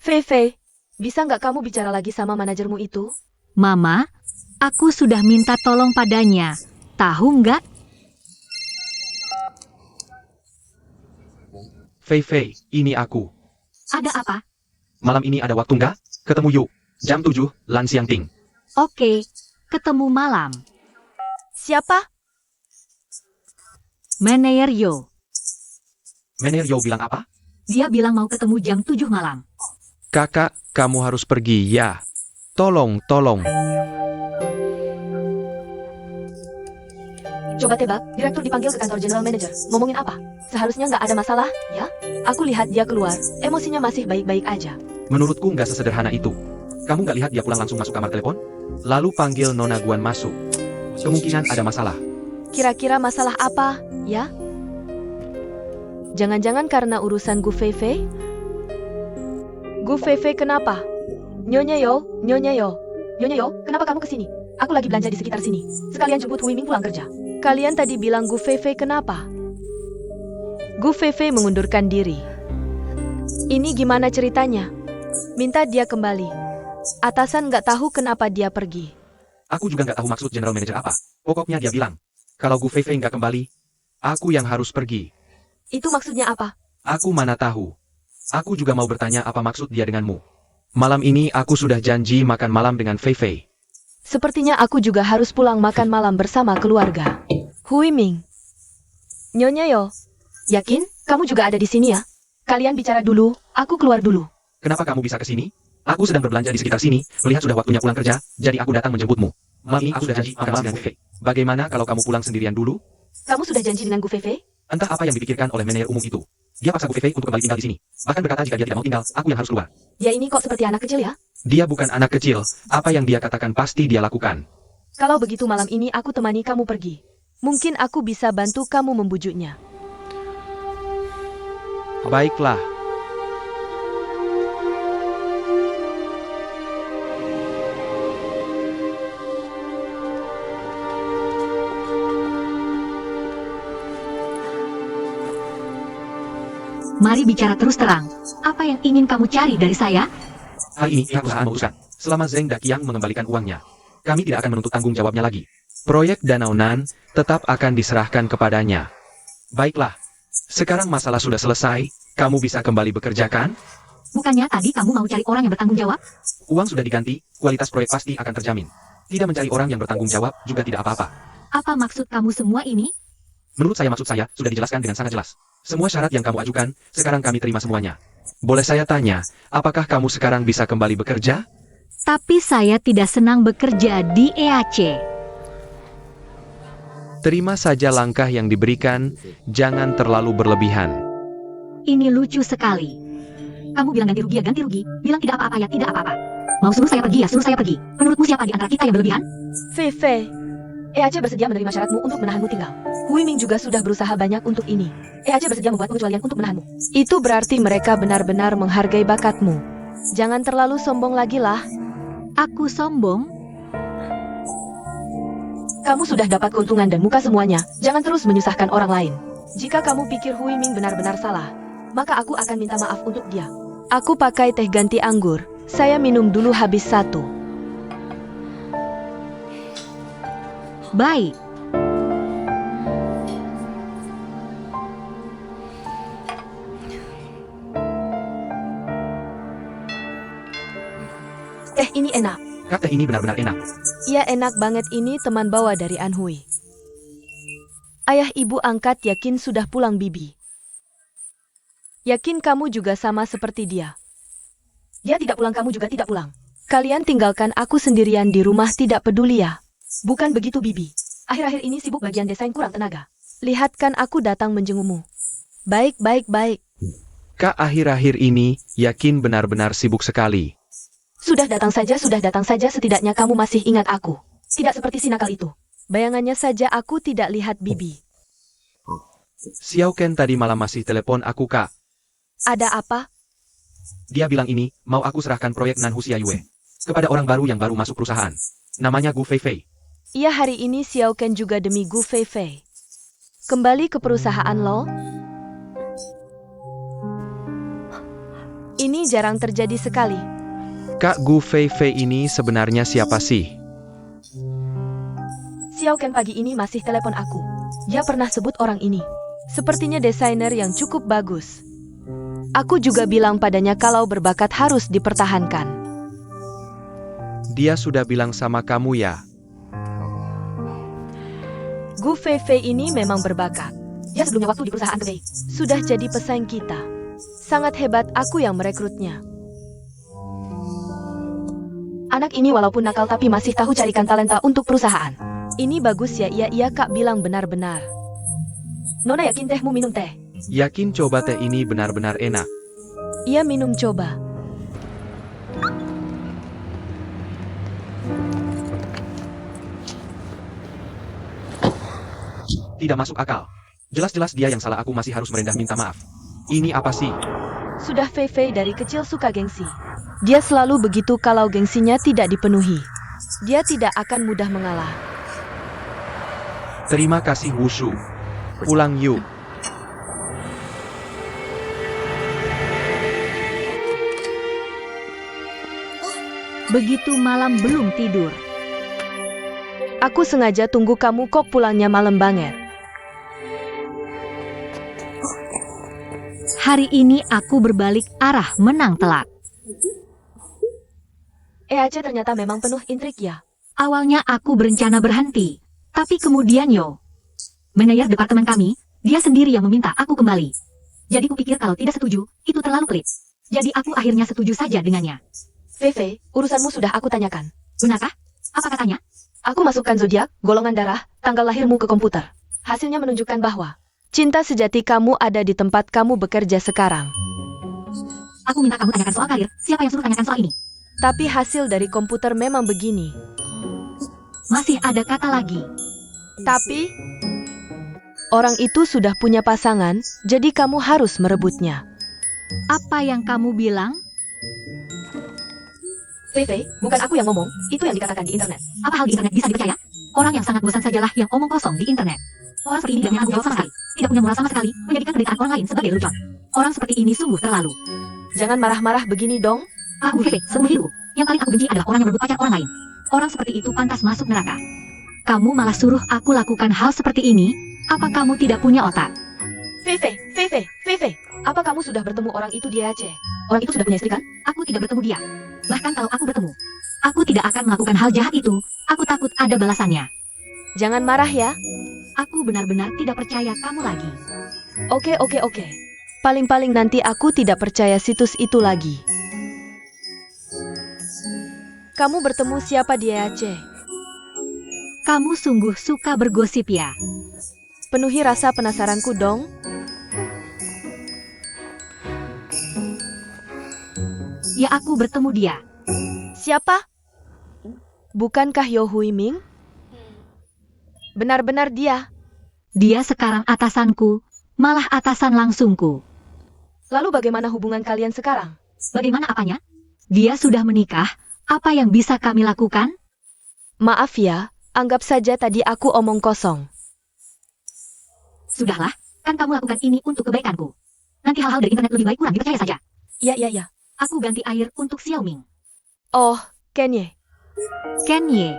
S4: Fei Fei, bisa nggak kamu bicara lagi sama manajermu itu?
S2: Mama, aku sudah minta tolong padanya. Tahu nggak?
S1: Fei, ini aku.
S3: Ada apa?
S1: Malam ini ada waktu nggak? Ketemu yuk. Jam 7, Lan Siang Ting.
S2: Oke, ketemu malam.
S4: Siapa?
S2: Manayer Yo.
S1: Manajer Yo bilang apa?
S3: Dia bilang mau ketemu jam 7 malam.
S1: Kakak, kamu harus pergi ya. Tolong.
S4: Coba tebak, direktur dipanggil ke kantor general manager. Ngomongin apa? Seharusnya nggak ada masalah, ya? Aku lihat dia keluar, emosinya masih baik-baik aja.
S1: Menurutku nggak sesederhana itu. Kamu nggak lihat dia pulang langsung masuk kamar telepon? Lalu panggil Nona Guan masuk. Kemungkinan ada masalah.
S4: Kira-kira masalah apa, ya? Jangan-jangan karena urusan Gu Fei Fei? Gu Fei Fei kenapa? Nyonya Yo, kenapa kamu kesini? Aku lagi belanja di sekitar sini. Sekalian jemput Hui Ming pulang kerja. Kalian tadi bilang Gu Fei Fei kenapa? Gu Fei Fei mengundurkan diri. Ini gimana ceritanya? Minta dia kembali. Atasan nggak tahu kenapa dia pergi.
S1: Aku juga nggak tahu maksud general manager apa. Pokoknya dia bilang, kalau Gu Fei nggak kembali, aku yang harus pergi.
S4: Itu maksudnya apa?
S1: Aku mana tahu. Aku juga mau bertanya apa maksud dia denganmu. Malam ini aku sudah janji makan malam dengan Fei.
S4: Sepertinya aku juga harus pulang makan malam bersama keluarga. Hui Ming. Nyonya Yo, yakin kamu juga ada di sini ya? Kalian bicara dulu, aku keluar dulu.
S1: Kenapa kamu bisa ke sini? Aku sedang berbelanja di sekitar sini, melihat sudah waktunya pulang kerja, jadi aku datang menjemputmu. Malam ini aku sudah janji makan malam dengan Fei. Bagaimana kalau kamu pulang sendirian dulu?
S4: Kamu sudah janji dengan Gu Fei Fei?
S1: Entah apa yang dipikirkan oleh manajer umum itu. Dia paksa Gu Fei untuk kembali tinggal di sini. Bahkan berkata jika dia tidak mau tinggal, aku yang harus keluar.
S4: Dia ini kok seperti anak kecil ya?
S1: Dia bukan anak kecil, apa yang dia katakan pasti dia lakukan.
S4: Kalau begitu malam ini aku temani kamu pergi. Mungkin aku bisa bantu kamu membujuknya.
S1: Baiklah.
S3: Mari bicara terus terang. Apa yang ingin kamu cari dari saya?
S1: Hal ini pihak perusahaan memutuskan. Selama Zeng Daqiang mengembalikan uangnya, kami tidak akan menuntut tanggung jawabnya lagi. Proyek Danau Nan tetap akan diserahkan kepadanya. Baiklah. Sekarang masalah sudah selesai, kamu bisa kembali bekerja kan?
S3: Bukannya tadi kamu mau cari orang yang bertanggung jawab?
S1: Uang sudah diganti, kualitas proyek pasti akan terjamin. Tidak mencari orang yang bertanggung jawab juga tidak apa-apa.
S3: Apa maksud kamu semua ini?
S1: Menurut saya maksud saya sudah dijelaskan dengan sangat jelas. Semua syarat yang kamu ajukan, sekarang kami terima semuanya. Boleh saya tanya, apakah kamu sekarang bisa kembali bekerja?
S2: Tapi saya tidak senang bekerja di EAC.
S1: Terima saja langkah yang diberikan, jangan terlalu berlebihan.
S3: Ini lucu sekali. Kamu bilang ganti rugi ya ganti rugi. Bilang tidak apa-apa ya tidak apa-apa. Mau suruh saya pergi ya suruh saya pergi. Menurutmu siapa di antara kita yang berlebihan?
S4: Fei Fei, EAC bersedia menerima syaratmu untuk menahanmu tinggal. Hui Ming juga sudah berusaha banyak untuk ini. EAC bersedia membuat pengecualian untuk menahanmu. Itu berarti mereka benar-benar menghargai bakatmu. Jangan terlalu sombong lagi lah.
S2: Aku sombong?
S4: Kamu sudah dapat keuntungan dan muka semuanya. Jangan terus menyusahkan orang lain. Jika kamu pikir Hui Ming benar-benar salah, maka aku akan minta maaf untuk dia. Aku pakai teh ganti anggur. Saya minum dulu habis satu.
S2: Baik.
S4: Teh ini enak.
S1: Kak, teh ini benar-benar enak.
S4: Iya enak banget ini teman bawa dari An Hui. Ayah ibu angkat yakin sudah pulang bibi. Yakin kamu juga sama seperti dia. Dia tidak pulang kamu juga tidak pulang. Kalian tinggalkan aku sendirian di rumah tidak peduli ya. Bukan begitu bibi. Akhir-akhir ini sibuk bagian desain kurang tenaga. Lihatkan aku datang menjengukmu. Baik, baik, baik.
S1: Kak akhir-akhir ini, yakin benar-benar sibuk sekali.
S4: Sudah datang saja, setidaknya kamu masih ingat aku. Tidak seperti si nakal itu. Bayangannya saja aku tidak lihat Bibi.
S1: Xiao Ken tadi malam masih telepon aku kak.
S4: Ada apa?
S1: Dia bilang ini, mau aku serahkan proyek Nan Husia Yue. Kepada orang baru yang baru masuk perusahaan. Namanya Gu Feifei.
S4: Iya, hari ini Xiao Ken juga demi Gu Feifei. Kembali ke perusahaan lo. Ini jarang terjadi sekali.
S1: Kak Gu Feifei ini sebenarnya siapa sih?
S4: Xiao Ken pagi ini masih telepon aku. Dia pernah sebut orang ini. Sepertinya desainer yang cukup bagus. Aku juga bilang padanya kalau berbakat harus dipertahankan.
S1: Dia sudah bilang sama kamu ya?
S4: Gu Feifei ini memang berbakat. Dia sebelumnya waktu di perusahaan gede sudah jadi pesaing kita. Sangat hebat, aku yang merekrutnya. Anak ini walaupun nakal tapi masih tahu carikan talenta untuk perusahaan. Ini bagus ya, iya kak bilang benar-benar. Nona yakin tehmu minum teh?
S1: Yakin coba teh ini benar-benar enak.
S4: Iya minum coba.
S1: Tidak masuk akal. Jelas-jelas dia yang salah, aku masih harus merendah minta maaf. Ini apa sih?
S4: Sudah Feifei dari kecil suka gengsi. Dia selalu begitu kalau gengsinya tidak dipenuhi. Dia tidak akan mudah mengalah.
S1: Terima kasih Wushu. Pulang yuk.
S2: Begitu malam belum tidur.
S4: Aku sengaja tunggu kamu kok pulangnya malam banget.
S2: Hari ini aku berbalik arah menang telak.
S4: EAC ternyata memang penuh intrik ya.
S2: Awalnya aku berencana berhenti, tapi kemudian manajer departemen kami, dia sendiri yang meminta aku kembali. Jadi kupikir kalau tidak setuju, itu terlalu pelit. Jadi aku akhirnya setuju saja dengannya.
S4: Feifei, urusanmu sudah aku tanyakan.
S2: Benarkah? Apa katanya?
S4: Aku masukkan zodiak, golongan darah, tanggal lahirmu ke komputer. Hasilnya menunjukkan bahwa cinta sejati kamu ada di tempat kamu bekerja sekarang.
S2: Aku minta kamu tanyakan soal karir, siapa yang suruh tanyakan soal ini?
S4: Tapi hasil dari komputer memang begini.
S2: Masih ada kata lagi.
S4: Tapi orang itu sudah punya pasangan, jadi kamu harus merebutnya.
S2: Apa yang kamu bilang?
S4: Feifei, bukan aku yang ngomong, itu yang dikatakan di internet.
S2: Apa hal di internet bisa dipercaya? Orang yang sangat bosan sajalah yang omong kosong di internet. Orang seperti ini tidak punya tanggung jawab sama sekali. Tidak punya moral sama sekali, menjadikan penderitaan orang lain sebagai lelucon. Orang seperti ini sungguh terlalu.
S4: Jangan marah-marah begini dong.
S2: Aku Feifei, seumur hidupku. Yang paling aku benci adalah orang yang berebut pacar orang lain. Orang seperti itu pantas masuk neraka. Kamu malah suruh aku lakukan hal seperti ini? Apa kamu tidak punya otak?
S4: Feifei, apa kamu sudah bertemu orang itu di Aceh?
S2: Orang itu sudah punya istri kan? Aku tidak bertemu dia. Bahkan kalau aku bertemu, aku tidak akan melakukan hal jahat itu. Aku takut ada balasannya.
S4: Jangan marah ya.
S2: Aku benar-benar tidak percaya kamu lagi.
S4: Oke. Paling-paling nanti aku tidak percaya situs itu lagi. Kamu bertemu siapa di Aceh?
S2: Kamu sungguh suka bergosip ya?
S4: Penuhi rasa penasaranku dong.
S2: Ya aku bertemu dia.
S4: Siapa? Bukankah Yo Hui Ming? Benar-benar dia.
S2: Dia sekarang atasanku, malah atasan langsungku.
S4: Lalu bagaimana hubungan kalian sekarang?
S2: Bagaimana apanya? Dia sudah menikah, apa yang bisa kami lakukan?
S4: Maaf ya, anggap saja tadi aku omong kosong.
S2: Sudahlah, kan kamu lakukan ini untuk kebaikanku. Nanti hal-hal dari internet lebih baik kurang dipercaya saja.
S4: Ya.
S2: Aku ganti air untuk Xiao Ming.
S4: Oh, Kenye.
S2: Kenye.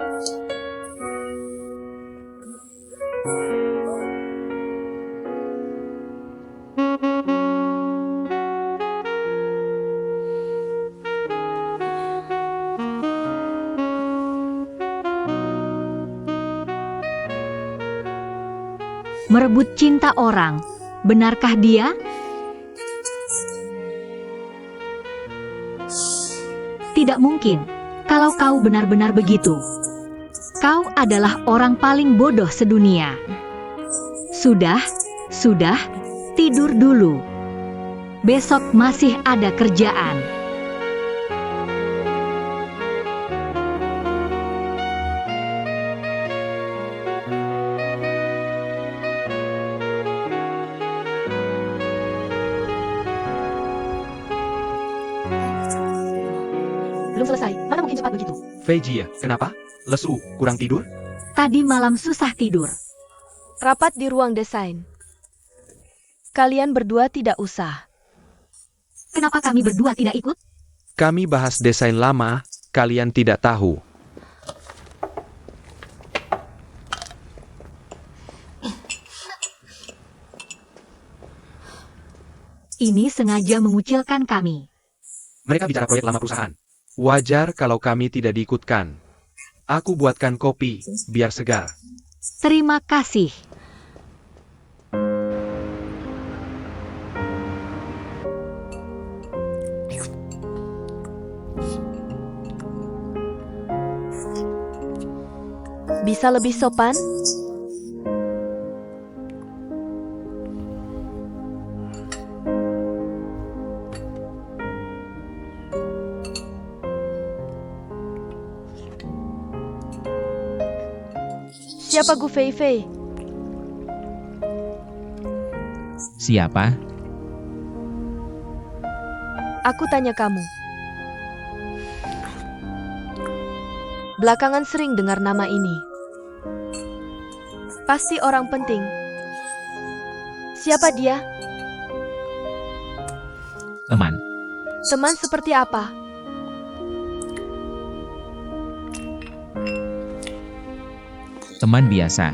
S2: Merebut cinta orang, benarkah dia? Tidak mungkin, kalau kau benar-benar begitu. Kau adalah orang paling bodoh sedunia. Sudah, tidur dulu. Besok masih ada kerjaan.
S3: Belum selesai, mana mungkin cepat begitu?
S1: Fei Jie, kenapa? Lesu, kurang tidur?
S2: Tadi malam susah tidur.
S4: Rapat di ruang desain. Kalian berdua tidak usah.
S3: Kenapa kami berdua tidak ikut?
S1: Kami bahas desain lama, kalian tidak tahu.
S2: Ini sengaja mengucilkan kami.
S1: Mereka bicara proyek lama perusahaan. Wajar kalau kami tidak diikutkan. Aku buatkan kopi, biar segar.
S2: Terima kasih.
S4: Bisa lebih sopan? Siapa Gu Fei Fei?
S5: Siapa?
S4: Aku tanya kamu. Belakangan sering dengar nama ini. Pasti orang penting. Siapa dia?
S5: Teman.
S4: Teman seperti apa?
S5: Teman biasa.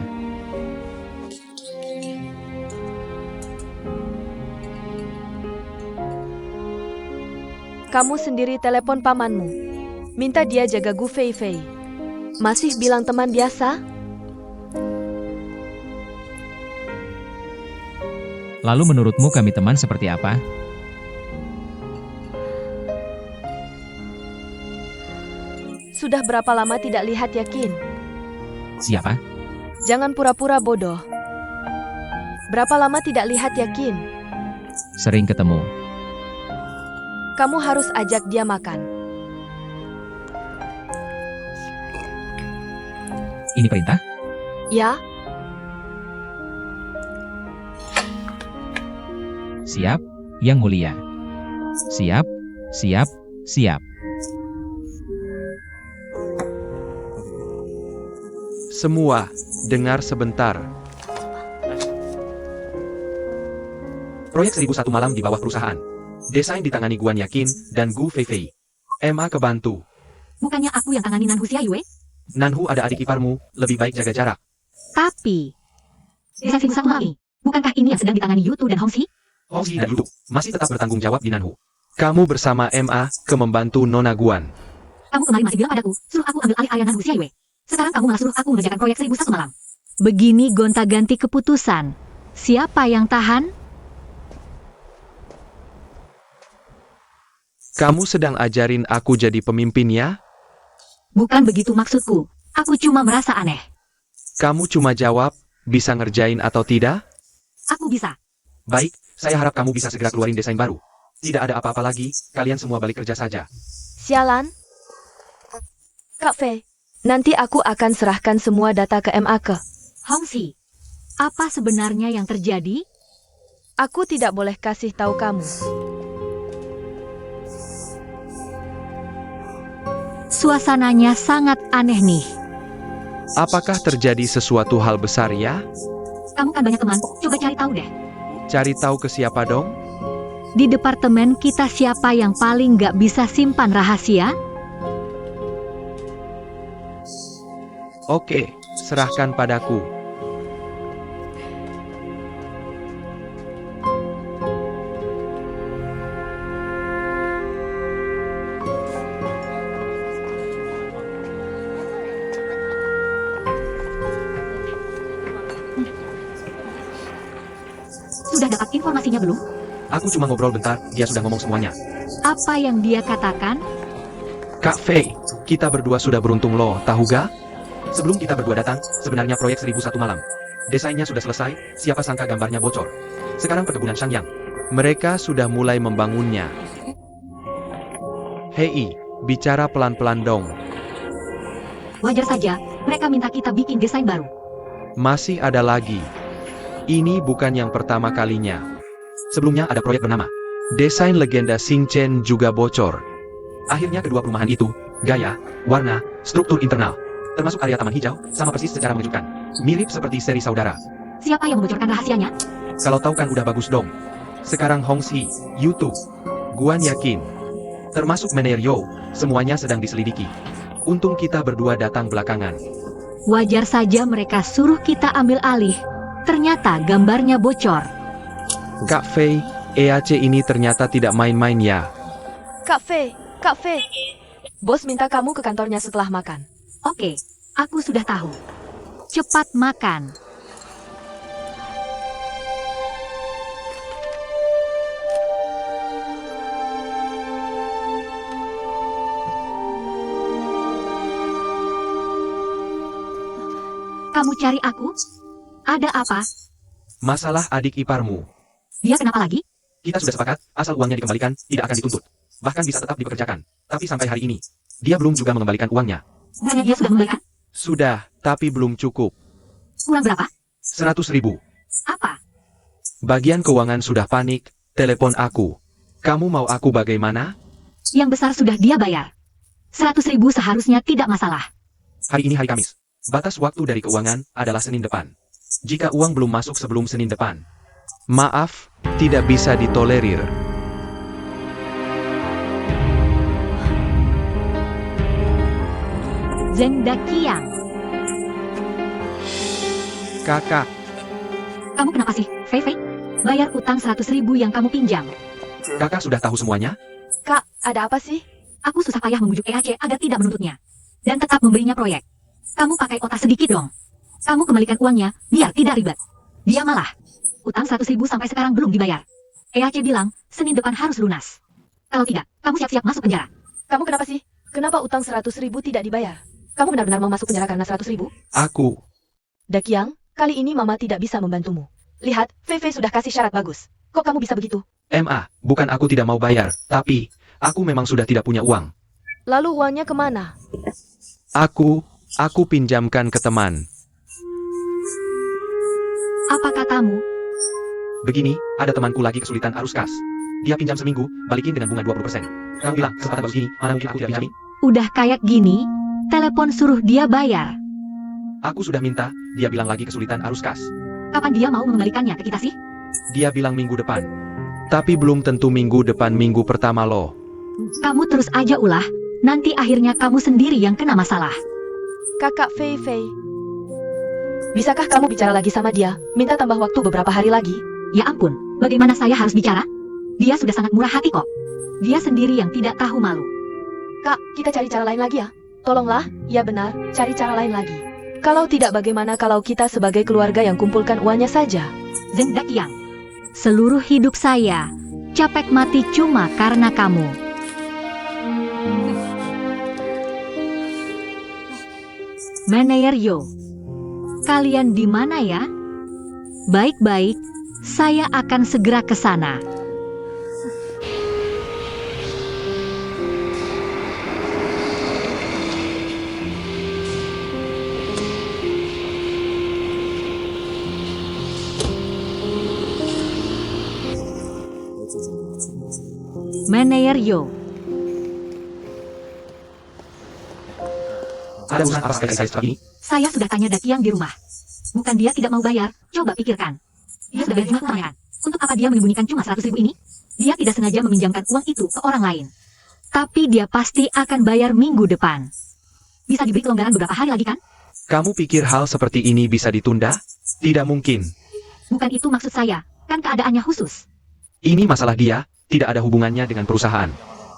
S4: Kamu sendiri telepon pamanmu. Minta dia jaga Gu Fei Fei. Masih bilang teman biasa?
S5: Lalu menurutmu kami teman seperti apa?
S4: Sudah berapa lama tidak lihat Yakin?
S5: Siapa?
S4: Jangan pura-pura bodoh. Berapa lama tidak lihat Yakin?
S5: Sering ketemu.
S4: Kamu harus ajak dia makan.
S5: Ini perintah?
S4: Ya?
S5: Siap, Yang Mulia. Siap, siap, siap.
S1: Semua, dengar sebentar. Proyek 1001 malam di bawah perusahaan. Desain ditangani Guan Yakin dan Gu Fei Fei. Emma kebantu.
S3: Bukannya aku yang tangani Nanhu Xia Yue?
S1: Nanhu ada adik iparmu, lebih baik jaga jarak.
S2: Tapi,
S3: Desa Sinsang ini, bukankah ini yang sedang ditangani Yutu dan Hongxi?
S1: Hongxi dan Yutu masih tetap bertanggung jawab di Nanhu. Kamu bersama MA ke membantu Nona Guan.
S3: Kamu kemarin masih bilang padaku, suruh aku ambil alih area Nanhu Xia Yue. Sekarang kamu malah suruh aku mengerjakan proyek 1001 malam.
S2: begini gonta-ganti keputusan. Siapa yang tahan?
S1: Kamu sedang ajarin aku jadi pemimpin ya?
S3: Bukan begitu maksudku. Aku cuma merasa aneh.
S1: Kamu cuma jawab, bisa ngerjain atau tidak?
S3: Aku bisa.
S1: Baik, saya harap kamu bisa segera keluarin desain baru. Tidak ada apa-apa lagi, kalian semua balik kerja saja.
S4: Sialan. Kak Fei, nanti aku akan serahkan semua data ke MAK.
S3: Hongxi,
S2: Apa sebenarnya yang terjadi?
S4: Aku tidak boleh kasih tahu kamu.
S2: Suasananya sangat aneh nih.
S1: Apakah terjadi sesuatu hal besar ya?
S3: kamu kan banyak teman. Coba cari tahu deh.
S1: Cari tahu ke siapa dong?
S2: Di departemen kita siapa yang paling nggak bisa simpan rahasia?
S1: Oke, serahkan padaku.
S3: Sudah dapat informasinya belum?
S1: Aku cuma ngobrol bentar, dia sudah ngomong semuanya.
S2: Apa yang dia katakan?
S1: Kak Fei, kita berdua sudah beruntung loh, tahu gak? Sebelum kita berdua datang, sebenarnya proyek 1001 malam. Desainnya sudah selesai, siapa sangka gambarnya bocor. Sekarang perkebunan Shangyang. Mereka sudah mulai membangunnya. Hei, bicara pelan-pelan dong.
S3: Wajar saja, mereka minta kita bikin desain baru.
S1: Masih ada lagi. Ini bukan yang pertama kalinya. Sebelumnya ada proyek bernama Desain Legenda Xingchen juga bocor. Akhirnya kedua perumahan itu, gaya, warna, struktur internal, termasuk area taman hijau, sama persis secara mengejutkan. Mirip seperti seri saudara.
S3: Siapa yang membocorkan rahasianya?
S1: Kalau tahu kan udah bagus dong. Sekarang Hongxi, YouTube, Guan yakin, termasuk Mener Yo, semuanya sedang diselidiki. Untung kita berdua datang belakangan.
S2: Wajar saja mereka suruh kita ambil alih. Ternyata gambarnya bocor.
S1: Kak Fei, EAC ini ternyata tidak main-main ya.
S4: Kak Fei. Bos minta kamu ke kantornya setelah makan.
S2: Oke, aku sudah tahu. Cepat makan. Kamu cari aku? Ada apa?
S1: Masalah adik iparmu.
S3: Dia kenapa lagi?
S1: Kita sudah sepakat, asal uangnya dikembalikan, tidak akan dituntut. Bahkan bisa tetap dipekerjakan. Tapi sampai hari ini, dia belum juga mengembalikan uangnya.
S3: Bukannya dia sudah memberikan?
S1: Sudah, tapi belum cukup.
S3: Kurang berapa?
S1: 100.000.
S3: Apa?
S1: Bagian keuangan sudah panik, telepon aku. Kamu mau aku bagaimana?
S3: Yang besar sudah dia bayar. 100.000 seharusnya tidak masalah.
S1: Hari ini hari Kamis. Batas waktu dari keuangan adalah Senin depan. Jika uang belum masuk sebelum Senin depan, maaf, tidak bisa ditolerir.
S2: Zeng Daqiang.
S1: Kakak,
S3: Kamu kenapa sih, Fei Fei? Bayar utang 100.000 yang kamu pinjam.
S1: kakak sudah tahu semuanya?
S4: Kak, ada apa sih?
S3: Aku susah payah membujuk EAC agar tidak menuntutnya. Dan tetap memberinya proyek. Kamu pakai otak sedikit dong. Kamu kembalikan uangnya, biar tidak ribet. Dia malah. Utang 100.000 sampai sekarang belum dibayar. EAC bilang, Senin depan harus lunas. Kalau tidak, kamu siap-siap masuk penjara.
S4: Kamu kenapa sih? Kenapa utang 100.000 tidak dibayar? Kamu benar-benar mau masuk penjara karena 100.000?
S1: Aku.
S4: Dakiang, kali ini Mama tidak bisa membantumu. Lihat, Fei Fei sudah kasih syarat bagus. Kok kamu bisa begitu?
S1: Bukan aku tidak mau bayar, tapi aku memang sudah tidak punya uang.
S4: Lalu uangnya kemana?
S1: Aku pinjamkan ke teman.
S3: Apa katamu?
S1: Begini, ada temanku lagi kesulitan arus kas. Dia pinjam seminggu, balikin dengan bunga 20%. Kamu bilang, kesempatan bagus gini, mana mungkin aku tidak pinjamin?
S2: Udah kayak gini, telepon suruh dia bayar.
S1: Aku sudah minta, dia bilang lagi kesulitan arus kas.
S3: Kapan dia mau mengembalikannya ke kita sih?
S1: Dia bilang minggu depan. Tapi belum tentu minggu depan minggu pertama loh.
S2: Kamu terus aja ulah, nanti akhirnya kamu sendiri yang kena masalah.
S4: Kakak Fei Fei. Bisakah kamu bicara lagi sama dia? Minta tambah waktu beberapa hari lagi?
S3: Ya ampun, bagaimana saya harus bicara? Dia sudah sangat murah hati kok. Dia sendiri yang tidak tahu malu.
S4: Kak, kita cari cara lain lagi ya? Tolonglah, ya benar, cari cara lain lagi. Kalau tidak bagaimana kalau kita sebagai keluarga yang kumpulkan uangnya saja?
S3: Zeng Daqiang.
S2: Seluruh hidup saya, capek mati cuma karena kamu. Manayer Yo. Kalian di mana ya? Baik-baik, saya akan segera ke sana. Manayer Yo.
S1: Ada urusan apa sekali saya seperti ini?
S3: Saya sudah tanya Daqiang di rumah. Bukan dia tidak mau bayar, coba pikirkan. Dia sudah bayar pangeran. Untuk apa dia menyembunyikan cuma 100.000 ini? Dia tidak sengaja meminjamkan uang itu ke orang lain.
S2: Tapi dia pasti akan bayar minggu depan.
S3: Bisa diberi kelonggaran beberapa hari lagi kan?
S1: Kamu pikir hal seperti ini bisa ditunda? Tidak mungkin.
S3: Bukan itu maksud saya, kan keadaannya khusus.
S1: Ini masalah dia, tidak ada hubungannya dengan perusahaan.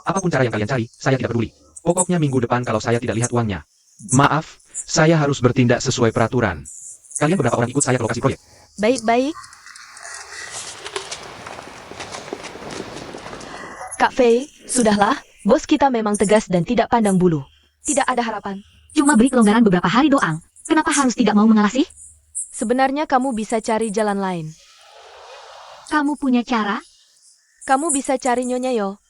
S1: Apapun cara yang kalian cari, saya tidak peduli. Pokoknya minggu depan kalau saya tidak lihat uangnya. Maaf, saya harus bertindak sesuai peraturan. Kalian beberapa orang ikut saya ke lokasi proyek.
S4: Baik-baik. Kak Fei, sudahlah, bos kita memang tegas dan tidak pandang bulu. Tidak ada harapan.
S3: Cuma beri kelonggaran beberapa hari doang. Kenapa harus tidak mau mengalah sih?
S4: Sebenarnya kamu bisa cari jalan lain.
S2: Kamu punya cara?
S4: Kamu bisa cari Nyonya Yo.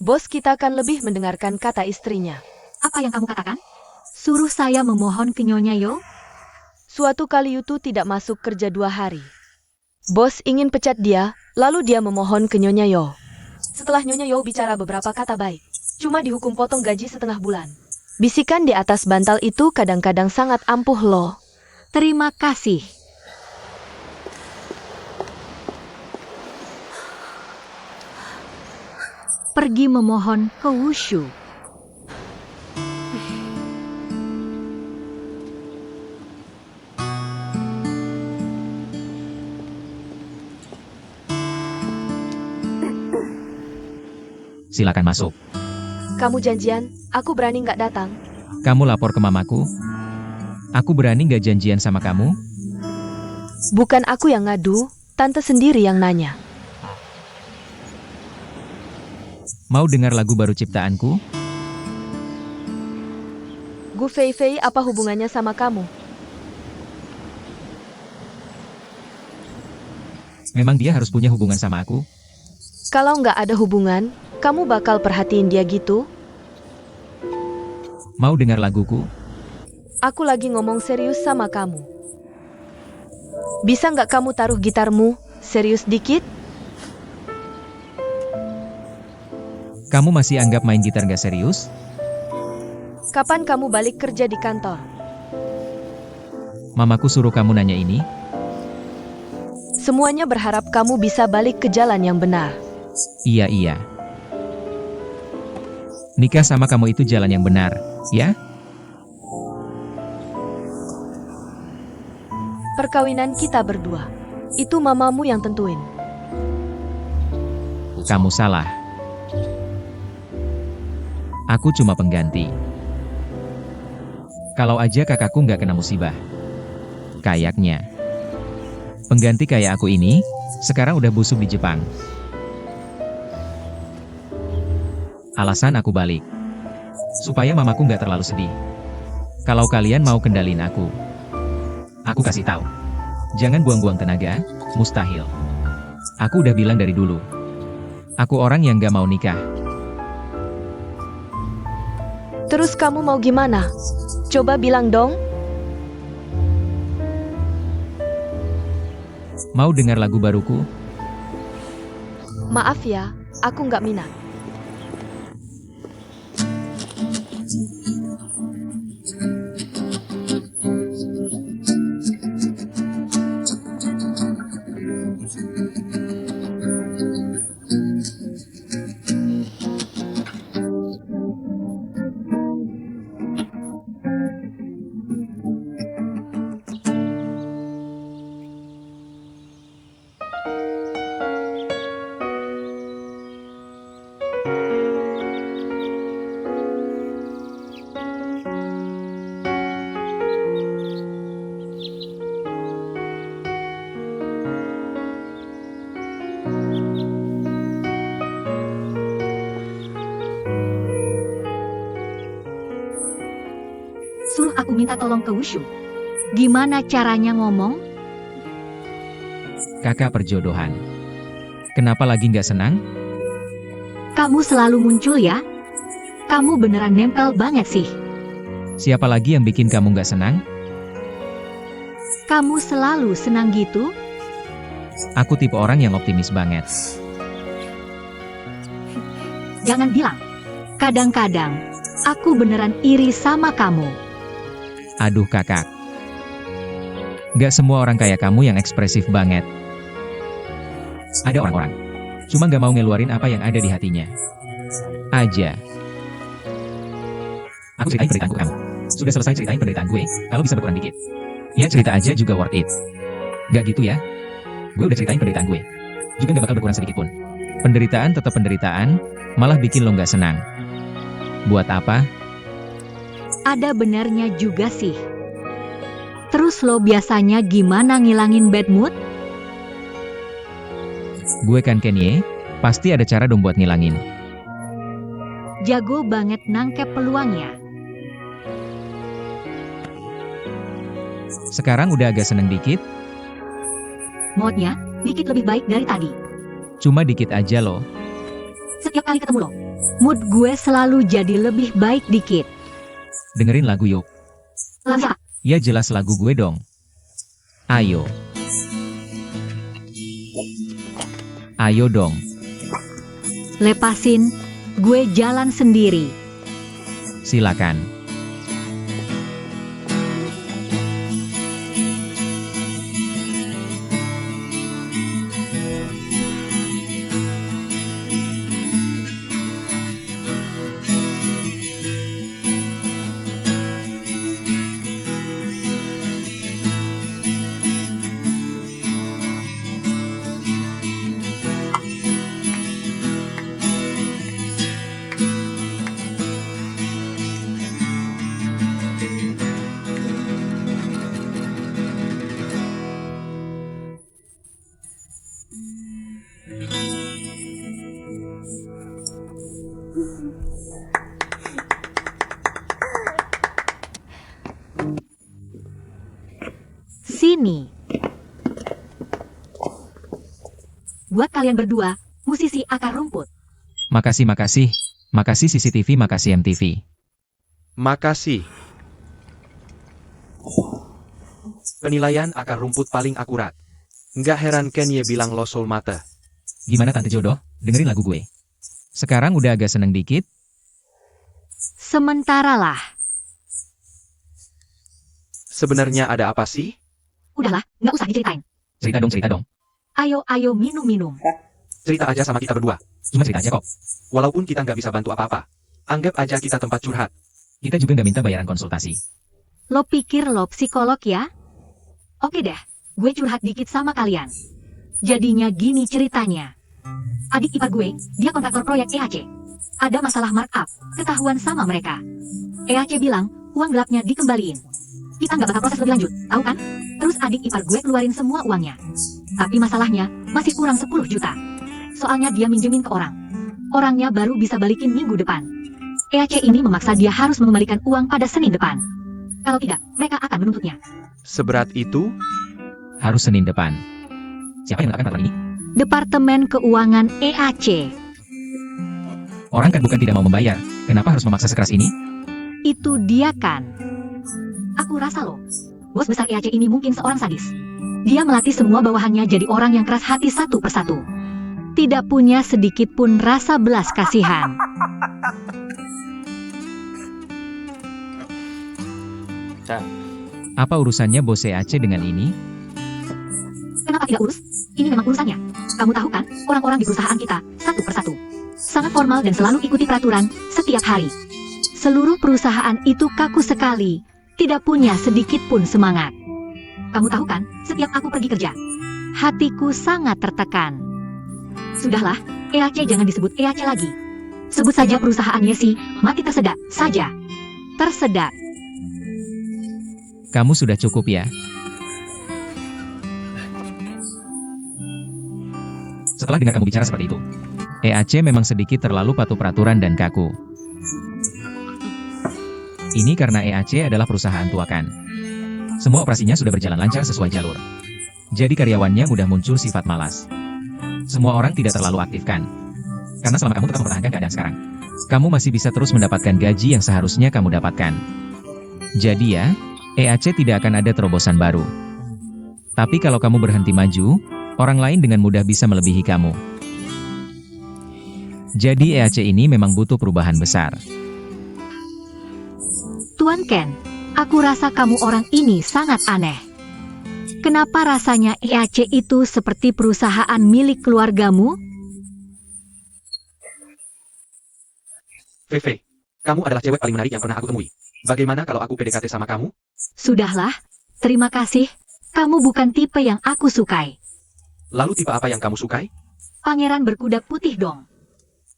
S4: Bos kita akan lebih mendengarkan kata istrinya.
S2: Apa yang kamu katakan? Suruh saya memohon ke Nyonya Yo?
S4: Suatu kali Yutu tidak masuk kerja 2 hari. Bos ingin pecat dia, lalu dia memohon ke Nyonya Yo. Setelah Nyonya Yo bicara beberapa kata baik, cuma dihukum potong gaji setengah bulan. Bisikan di atas bantal itu kadang-kadang sangat ampuh loh.
S2: Terima kasih. Pergi memohon ke Wushu.
S5: Silakan masuk.
S4: Kamu janjian, aku berani nggak datang.
S5: Kamu lapor ke mamaku? Aku berani nggak janjian sama kamu?
S4: Bukan aku yang ngadu, tante sendiri yang nanya.
S5: Mau dengar lagu baru ciptaanku?
S4: Gu Fei Fei apa hubungannya sama kamu?
S5: Memang dia harus punya hubungan sama aku?
S4: Kalau nggak ada hubungan, kamu bakal perhatiin dia gitu?
S5: Mau dengar laguku?
S4: Aku lagi ngomong serius sama kamu. Bisa nggak kamu taruh gitarmu, serius dikit?
S5: Kamu masih anggap main gitar gak serius?
S4: Kapan kamu balik kerja di kantor?
S5: Mamaku suruh kamu nanya ini?
S4: Semuanya berharap kamu bisa balik ke jalan yang benar.
S5: Iya. Nikah sama kamu itu jalan yang benar, ya?
S4: Perkawinan kita berdua. Itu mamamu yang tentuin.
S5: Kamu salah. Aku cuma pengganti. Kalau aja kakakku nggak kena musibah. Kayaknya. Pengganti kayak aku ini, sekarang udah busuk di Jepang. Alasan aku balik. Supaya mamaku nggak terlalu sedih. Kalau kalian mau kendalin aku kasih tahu. Jangan buang-buang tenaga, mustahil. Aku udah bilang dari dulu. Aku orang yang nggak mau nikah.
S4: Terus kamu mau gimana? Coba bilang dong.
S5: Mau dengar lagu baruku?
S4: Maaf ya, aku nggak minat.
S2: Suruh aku minta tolong ke Wushu. Gimana caranya ngomong?
S5: Kakak perjodohan. Kenapa lagi nggak senang?
S2: Kamu selalu muncul ya? Kamu beneran nempel banget sih.
S5: Siapa lagi yang bikin kamu nggak senang?
S2: Kamu selalu senang gitu?
S5: Aku tipe orang yang optimis banget.
S2: Jangan bilang. Kadang-kadang, aku beneran iri sama kamu.
S5: Aduh kakak. Nggak semua orang kayak kamu yang ekspresif banget. Ada orang-orang. Cuma nggak mau ngeluarin apa yang ada di hatinya. Aja. Aku ceritain penderitaan kamu. Sudah selesai ceritain penderitaan gue, kalau bisa berkurang dikit. Ya cerita aja juga worth it. Nggak gitu ya? Gue udah ceritain penderitaan gue. Juga nggak bakal berkurang sedikit pun. Penderitaan tetap penderitaan, malah bikin lo nggak senang. Buat apa?
S2: Ada benarnya juga sih. Terus lo biasanya gimana ngilangin bad mood?
S5: Gue kan Kenye, pasti ada cara dong buat ngilangin.
S2: Jago banget nangkep peluangnya.
S5: Sekarang udah agak seneng dikit,
S3: Moodnya, dikit lebih baik dari tadi.
S5: cuma dikit aja loh.
S3: Setiap kali ketemu lo,
S2: Mood gue selalu jadi lebih baik dikit.
S5: Dengerin lagu yuk.
S3: lalu siapa?
S5: Ya jelas lagu gue dong. Ayo. Ayo dong.
S2: Lepasin, gue jalan sendiri.
S5: Silakan.
S2: Sini.
S3: Buat kalian berdua, musisi akar rumput.
S5: Makasih, makasih. Makasih CCTV, makasih MTV.
S1: Makasih. Penilaian akar rumput paling akurat. Nggak heran Kanye bilang lo soul mate.
S5: Gimana Tante Jodoh? Dengerin lagu gue. Sekarang udah agak seneng dikit,
S2: Sementara lah.
S1: Sebenarnya ada apa sih?
S3: Udahlah, nggak usah diceritain.
S5: cerita dong, cerita dong.
S3: Ayo minum-minum.
S1: Cerita aja sama kita berdua.
S5: Cuma cerita aja kok.
S1: Walaupun kita nggak bisa bantu apa-apa. Anggap aja kita tempat curhat.
S5: Kita juga nggak minta bayaran konsultasi.
S2: Lo pikir lo psikolog ya?
S3: Oke deh, gue curhat dikit sama kalian.
S2: Jadinya gini ceritanya.
S3: Adik ipar gue, dia kontraktor proyek EAC. Ada masalah markup, ketahuan sama mereka. EAC bilang, uang gelapnya dikembaliin. Kita nggak bakal proses lebih lanjut, tahu kan? Terus adik ipar gue keluarin semua uangnya. Tapi masalahnya, masih kurang 10 juta. Soalnya dia minjemin ke orang. Orangnya baru bisa balikin minggu depan. EAC ini memaksa dia harus mengembalikan uang pada Senin depan. Kalau tidak, mereka akan menuntutnya.
S1: Seberat itu?
S5: Harus Senin depan. Siapa yang melakukan peraturan ini?
S2: Departemen Keuangan EAC.
S5: Orang kan bukan tidak mau membayar. Kenapa harus memaksa sekeras ini?
S2: Itu dia kan.
S3: Aku rasa loh, bos besar EAC ini mungkin seorang sadis. Dia melatih semua bawahannya jadi orang yang keras hati satu persatu.
S2: Tidak punya sedikit pun rasa belas kasihan.
S5: Apa urusannya bos EAC dengan ini?
S3: Kenapa tidak urus? Ini memang urusannya. Kamu tahu kan, orang-orang di perusahaan kita, satu persatu. Sangat formal dan selalu ikuti peraturan, setiap hari.
S2: Seluruh perusahaan itu kaku sekali. Tidak punya sedikit pun semangat.
S3: Kamu tahu kan, setiap aku pergi kerja.
S2: Hatiku sangat tertekan.
S3: Sudahlah, EAC jangan disebut EAC lagi. Sebut saja perusahaan Yesi, mati tersedak saja.
S2: Tersedak.
S5: Kamu sudah cukup ya? Setelah dengar kamu bicara seperti itu, EAC memang sedikit terlalu patuh peraturan dan kaku. Ini karena EAC adalah perusahaan tuakan. Semua operasinya sudah berjalan lancar sesuai jalur. Jadi karyawannya mudah muncul sifat malas. Semua orang tidak terlalu aktif kan? Karena selama kamu tetap mempertahankan keadaan sekarang, kamu masih bisa terus mendapatkan gaji yang seharusnya kamu dapatkan. Jadi ya, EAC tidak akan ada terobosan baru. Tapi kalau kamu berhenti maju, orang lain dengan mudah bisa melebihi kamu. Jadi EAC ini memang butuh perubahan besar.
S2: Tuan Ken, aku rasa kamu orang ini sangat aneh. Kenapa rasanya EAC itu seperti perusahaan milik keluargamu?
S1: Feve, kamu adalah cewek paling menarik yang pernah aku temui. Bagaimana kalau aku PDKT sama kamu?
S2: Sudahlah, terima kasih. Kamu bukan tipe yang aku sukai.
S1: Lalu tipe apa yang kamu sukai?
S3: Pangeran berkuda putih dong.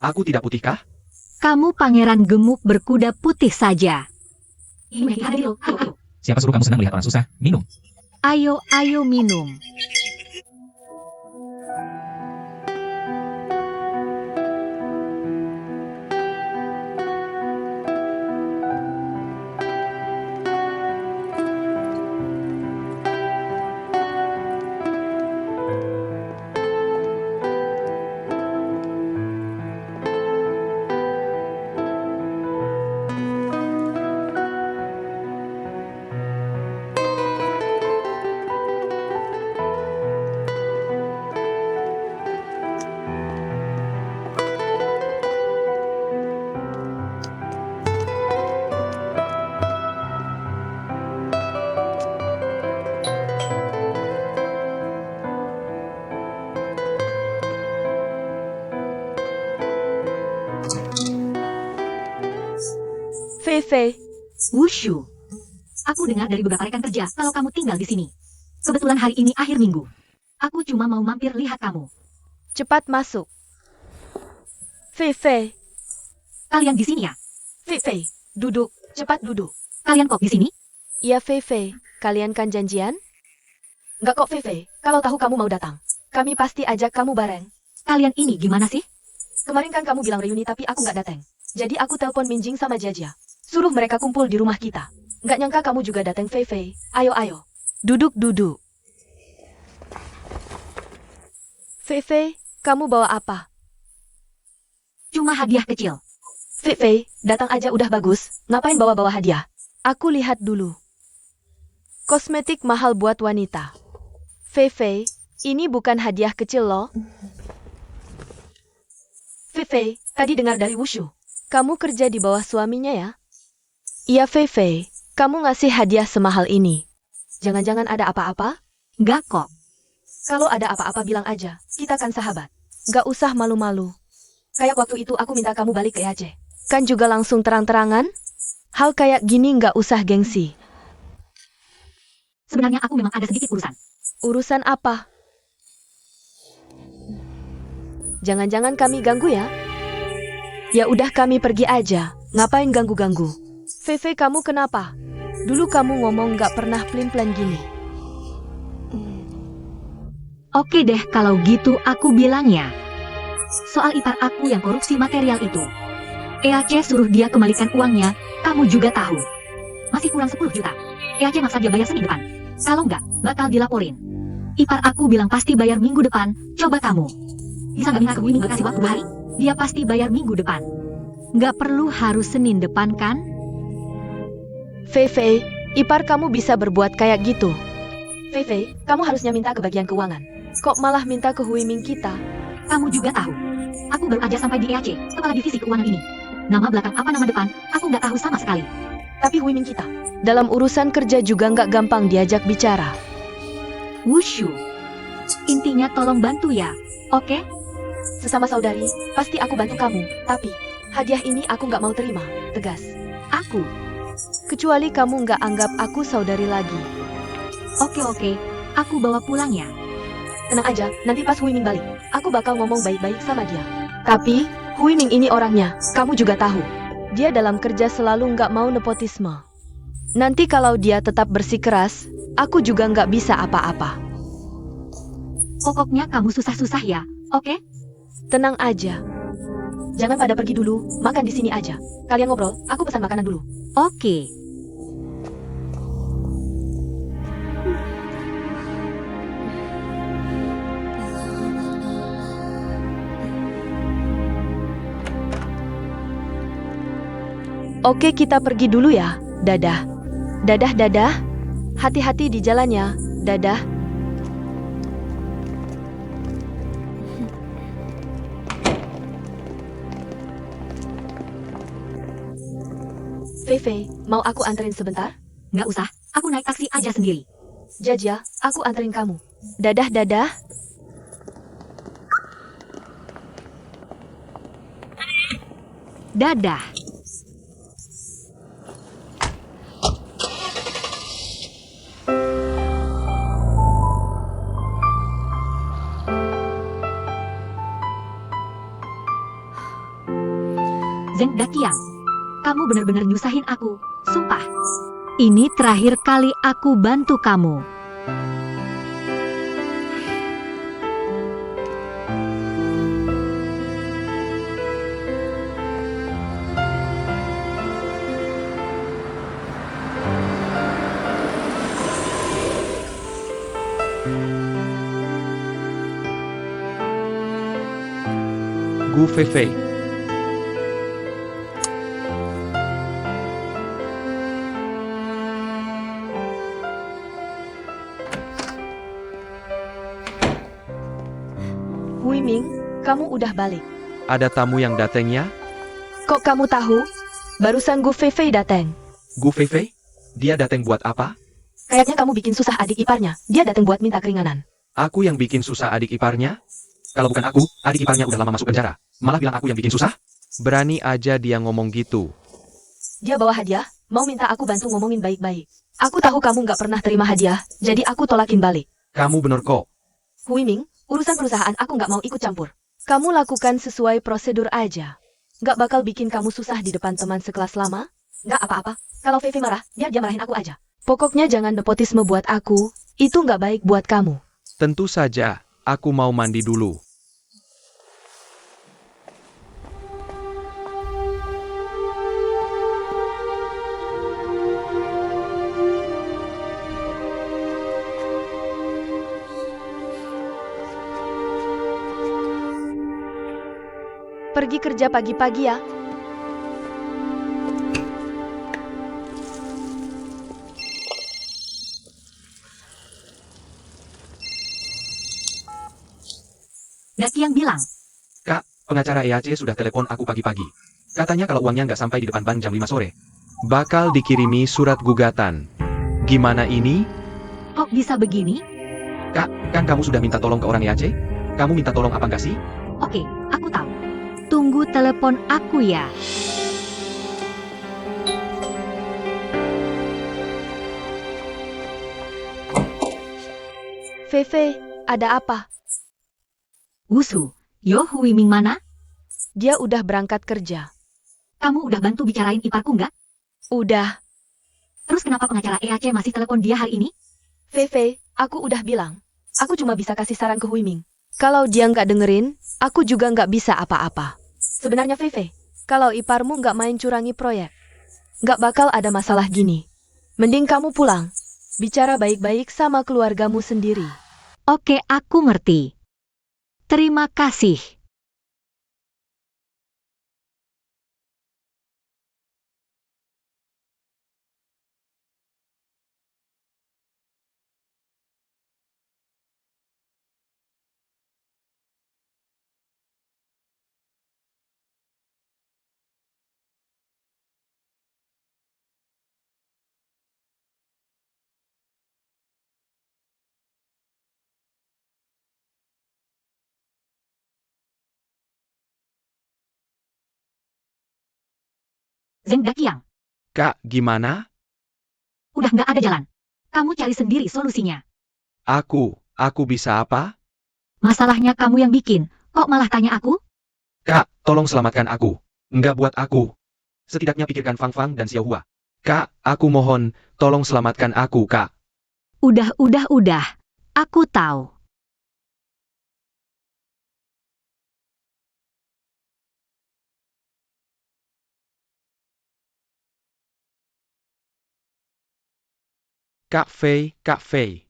S1: Aku tidak putih kah?
S2: Kamu pangeran gemuk berkuda putih saja.
S3: Ini ada di lo, ayo.
S5: Siapa suruh kamu senang melihat orang susah? Minum.
S2: Ayo, ayo minum.
S4: Fei Fei,
S2: Wushu. Aku dengar dari beberapa rekan kerja kalau kamu tinggal di sini. Kebetulan hari ini akhir minggu. Aku cuma mau mampir lihat kamu.
S4: cepat masuk. Fei Fei,
S2: Kalian di sini ya?
S4: Fei Fei, duduk, cepat duduk.
S2: Kalian kok di sini?
S4: Iya Fei Fei, kalian kan janjian? Enggak kok Fei Fei, kalau tahu kamu mau datang, kami pasti ajak kamu bareng.
S2: Kalian ini gimana sih?
S4: Kemarin kan kamu bilang reuni tapi aku nggak datang. Jadi aku telepon Minjing sama Jajia. Suruh mereka kumpul di rumah kita. Nggak nyangka kamu juga datang Fei Fei. Ayo ayo. Duduk. Fei Fei, kamu bawa apa?
S2: Cuma hadiah kecil.
S4: Fei Fei, datang aja udah bagus. Ngapain bawa-bawa hadiah? Aku lihat dulu. Kosmetik mahal buat wanita. Fei Fei, ini bukan hadiah kecil loh. Fei Fei, tadi dengar dari Wushu. Kamu kerja di bawah suaminya ya? Iya Fei Fei, kamu ngasih hadiah semahal ini. Jangan-jangan ada apa-apa?
S2: Nggak kok.
S4: Kalau ada apa-apa bilang aja, kita kan sahabat. Nggak usah malu-malu. Kayak waktu itu aku minta kamu balik ke Aceh. Kan juga langsung terang-terangan? Hal kayak gini nggak usah gengsi.
S2: Sebenarnya aku memang ada sedikit urusan.
S4: Urusan apa? Jangan-jangan kami ganggu ya? Ya udah kami pergi aja. Ngapain ganggu-ganggu? Fei Fei, kamu kenapa? Dulu kamu ngomong nggak pernah plan-plan gini.
S2: Oke deh kalau gitu aku bilangnya. Soal ipar aku yang korupsi material itu. EAC suruh dia kembalikan uangnya, kamu juga tahu. Masih kurang 10 juta. EAC maksa dia bayar Senin depan. Kalau nggak, bakal dilaporin. Ipar aku bilang pasti bayar minggu depan, coba kamu. Bisa nggak minta ke Wiming kasih waktu 2 hari? Dia pasti bayar minggu depan. Nggak perlu harus Senin depan kan?
S4: Fei Fei, ipar kamu bisa berbuat kayak gitu. Fei Fei, kamu harusnya minta ke bagian keuangan. Kok malah minta ke Huiming kita?
S2: Kamu juga tahu. Aku baru aja sampai di EAC, kepala divisi keuangan ini. Nama belakang apa nama depan, aku nggak tahu sama sekali.
S4: Tapi Huiming kita, dalam urusan kerja juga nggak gampang diajak bicara.
S2: Wushu. Intinya tolong bantu ya, oke?
S4: Sesama saudari, pasti aku bantu kamu. Tapi, hadiah ini aku nggak mau terima, tegas.
S2: Aku.
S4: Kecuali kamu nggak anggap aku saudari lagi.
S2: Oke, aku bawa pulang ya.
S4: Tenang aja, nanti pas Huiming balik, aku bakal ngomong baik-baik sama dia. Tapi, Huiming ini orangnya, kamu juga tahu. Dia dalam kerja selalu nggak mau nepotisme. Nanti kalau dia tetap bersikeras, aku juga nggak bisa apa-apa.
S2: Pokoknya kamu susah-susah ya, oke?
S4: Tenang aja. Jangan pada pergi dulu, makan di sini aja. Kalian ngobrol, aku pesan makanan dulu.
S2: Oke.
S4: Oke, kita pergi dulu ya. Dadah. Dadah. Hati-hati di jalannya. Dadah. Fei Fei, mau aku anterin sebentar?
S2: Nggak usah, aku naik taksi aja sendiri.
S4: Jajah, aku anterin kamu. Dadah.
S2: Dadah. Zeng Dakiang, kamu benar-benar nyusahin aku, sumpah. Ini terakhir kali aku bantu kamu.
S1: Gu Fei Fei.
S4: Huiming, kamu udah balik.
S1: Ada tamu yang datangnya?
S4: Kok kamu tahu? Barusan Gu Fei Fei datang.
S1: Gu Fei Fei? Dia datang buat apa?
S4: Kayaknya kamu bikin susah adik iparnya. Dia datang buat minta keringanan.
S1: Aku yang bikin susah adik iparnya? Kalau bukan aku, adik iparnya udah lama masuk penjara. Malah bilang aku yang bikin susah? Berani aja dia ngomong gitu.
S4: Dia bawa hadiah, mau minta aku bantu ngomongin baik-baik. Aku tahu kamu nggak pernah terima hadiah, jadi aku tolakin balik.
S1: Kamu bener kok.
S4: Hui Ming, urusan perusahaan aku nggak mau ikut campur. Kamu lakukan sesuai prosedur aja. Nggak bakal bikin kamu susah di depan teman sekelas lama. Nggak apa-apa, kalau Fefe marah, biar dia marahin aku aja. Pokoknya jangan nepotisme buat aku, itu nggak baik buat kamu.
S1: Tentu saja, aku mau mandi dulu.
S4: Pergi kerja pagi-pagi ya.
S2: Dakiang bilang,
S1: Kak, pengacara EAC sudah telepon aku pagi-pagi. Katanya kalau uangnya nggak sampai di depan bank jam 5 sore, bakal dikirimi surat gugatan. Gimana ini?
S2: kok bisa begini?
S1: Kak, kan kamu sudah minta tolong ke orang EAC? Kamu minta tolong apa nggak sih?
S2: Oke, aku tahu. Tunggu telepon aku ya.
S4: Fefe, ada apa?
S2: Wusu, Yo Hui Ming mana?
S4: Dia udah berangkat kerja.
S2: Kamu udah bantu bicarain iparku nggak?
S4: Udah.
S2: Terus kenapa pengacara EAC masih telepon dia hari ini?
S4: Fefe, aku udah bilang. Aku cuma bisa kasih saran ke Hui Ming. Kalau dia nggak dengerin, aku juga nggak bisa apa-apa. Sebenarnya Fefe, kalau iparmu nggak main curangi proyek, nggak bakal ada masalah gini. Mending kamu pulang. Bicara baik-baik sama keluargamu sendiri.
S2: Oke, aku ngerti. Terima kasih. Zeng Dakiang,
S1: Kak, gimana?
S2: udah nggak ada jalan. Kamu cari sendiri solusinya.
S1: Aku bisa apa?
S2: Masalahnya kamu yang bikin, kok malah tanya aku?
S1: Kak, tolong selamatkan aku. Nggak buat aku. Setidaknya pikirkan Fang Fang dan Xiao Hua. Kak, aku mohon, tolong selamatkan aku, Kak.
S2: Udah. Aku tahu.
S1: Kak Fei.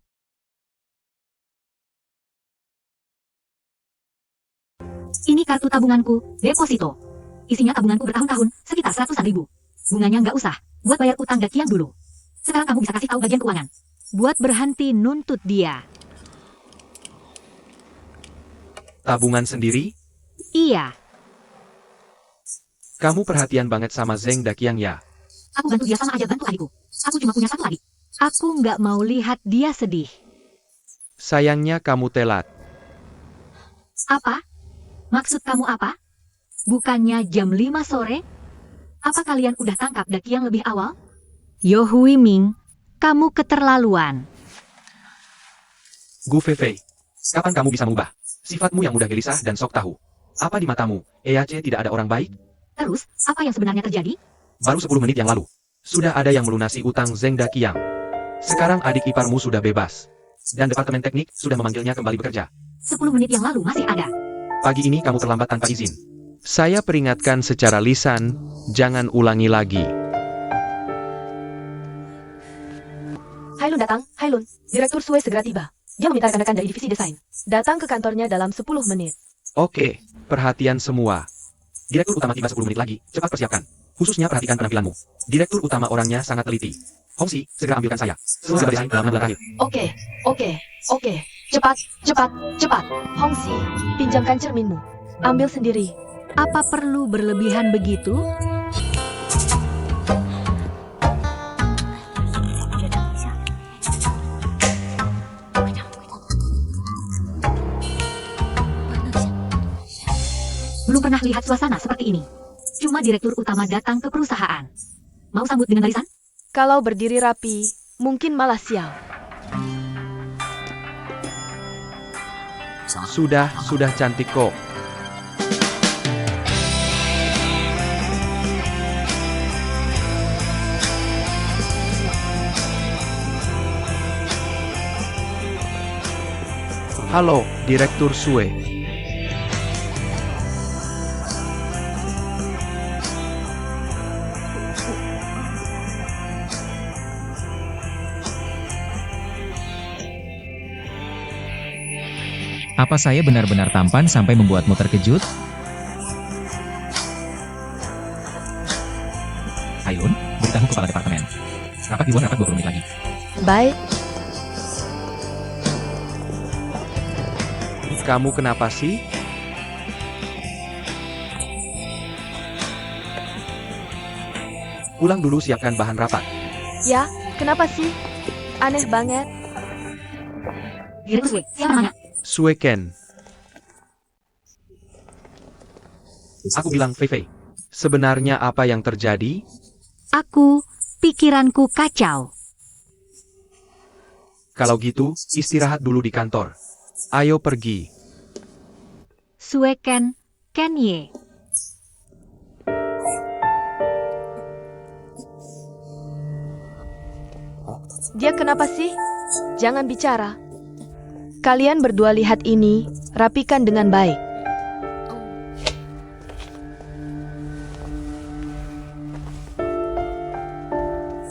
S2: Ini kartu tabunganku, deposito. Isinya tabunganku bertahun-tahun, sekitar 100-an ribu. Bunganya nggak usah, buat bayar utang Dakiang dulu. Sekarang kamu bisa kasih tahu bagian keuangan. Buat berhenti nuntut dia.
S1: Tabungan sendiri?
S2: Iya,
S1: Kamu perhatian banget sama Zeng Dakiang ya?
S2: aku bantu dia sama aja bantu adikku. Aku cuma punya satu adik. Aku nggak mau lihat dia sedih.
S1: Sayangnya kamu telat.
S2: Apa? Maksud kamu apa? Bukannya jam 5 sore? Apa kalian udah tangkap Dakiang lebih awal? Yo Hui Ming, kamu keterlaluan.
S1: Gu Fei, kapan kamu bisa mengubah sifatmu yang mudah gelisah dan sok tahu? Apa di matamu, EAC tidak ada orang baik?
S2: Terus, apa yang sebenarnya terjadi?
S1: Baru 10 menit yang lalu, sudah ada yang melunasi utang Zeng Dakiang. Sekarang adik iparmu sudah bebas. Dan Departemen Teknik sudah memanggilnya kembali bekerja.
S2: 10 menit yang lalu masih ada.
S1: Pagi ini kamu terlambat tanpa izin. Saya peringatkan secara lisan, jangan ulangi lagi.
S4: Hailun datang, Hailun. Direktur Sue segera tiba. Dia meminta rekan-rekan dari divisi desain datang ke kantornya dalam 10 menit.
S1: Oke, perhatian semua. Direktur utama tiba 10 menit lagi, cepat persiapkan. Khususnya perhatikan penampilanmu. Direktur utama orangnya sangat teliti. Hongxi, segera ambilkan saya. Selesai desain dalam 6 bulan terakhir.
S4: Oke. Cepat. Hongxi, pinjamkan cerminmu. Ambil sendiri.
S2: Apa perlu berlebihan begitu? Belum pernah lihat suasana seperti ini. Cuma direktur utama datang ke perusahaan.
S3: Mau sambut dengan barisan?
S4: Kalau berdiri rapi, mungkin malah sial.
S1: Sudah cantik kok. Halo, Direktur Sue.
S5: Apa saya benar-benar tampan sampai membuatmu terkejut? Hailun, beritahu kepala departemen. Rapat di luar rapat 20 menit lagi.
S4: Baik,
S1: Kamu kenapa sih? Pulang dulu, siapkan bahan rapat.
S4: ya, kenapa sih? Aneh banget.
S3: Direktur Sue, siapa namanya?
S1: Sue Ken. Aku bilang Fei Fei. Sebenarnya apa yang terjadi?
S2: Pikiranku kacau.
S1: Kalau gitu, istirahat dulu di kantor. Ayo pergi.
S2: Sue Ken Ye.
S4: Dia kenapa sih? Jangan bicara. Kalian berdua lihat ini, rapikan dengan baik.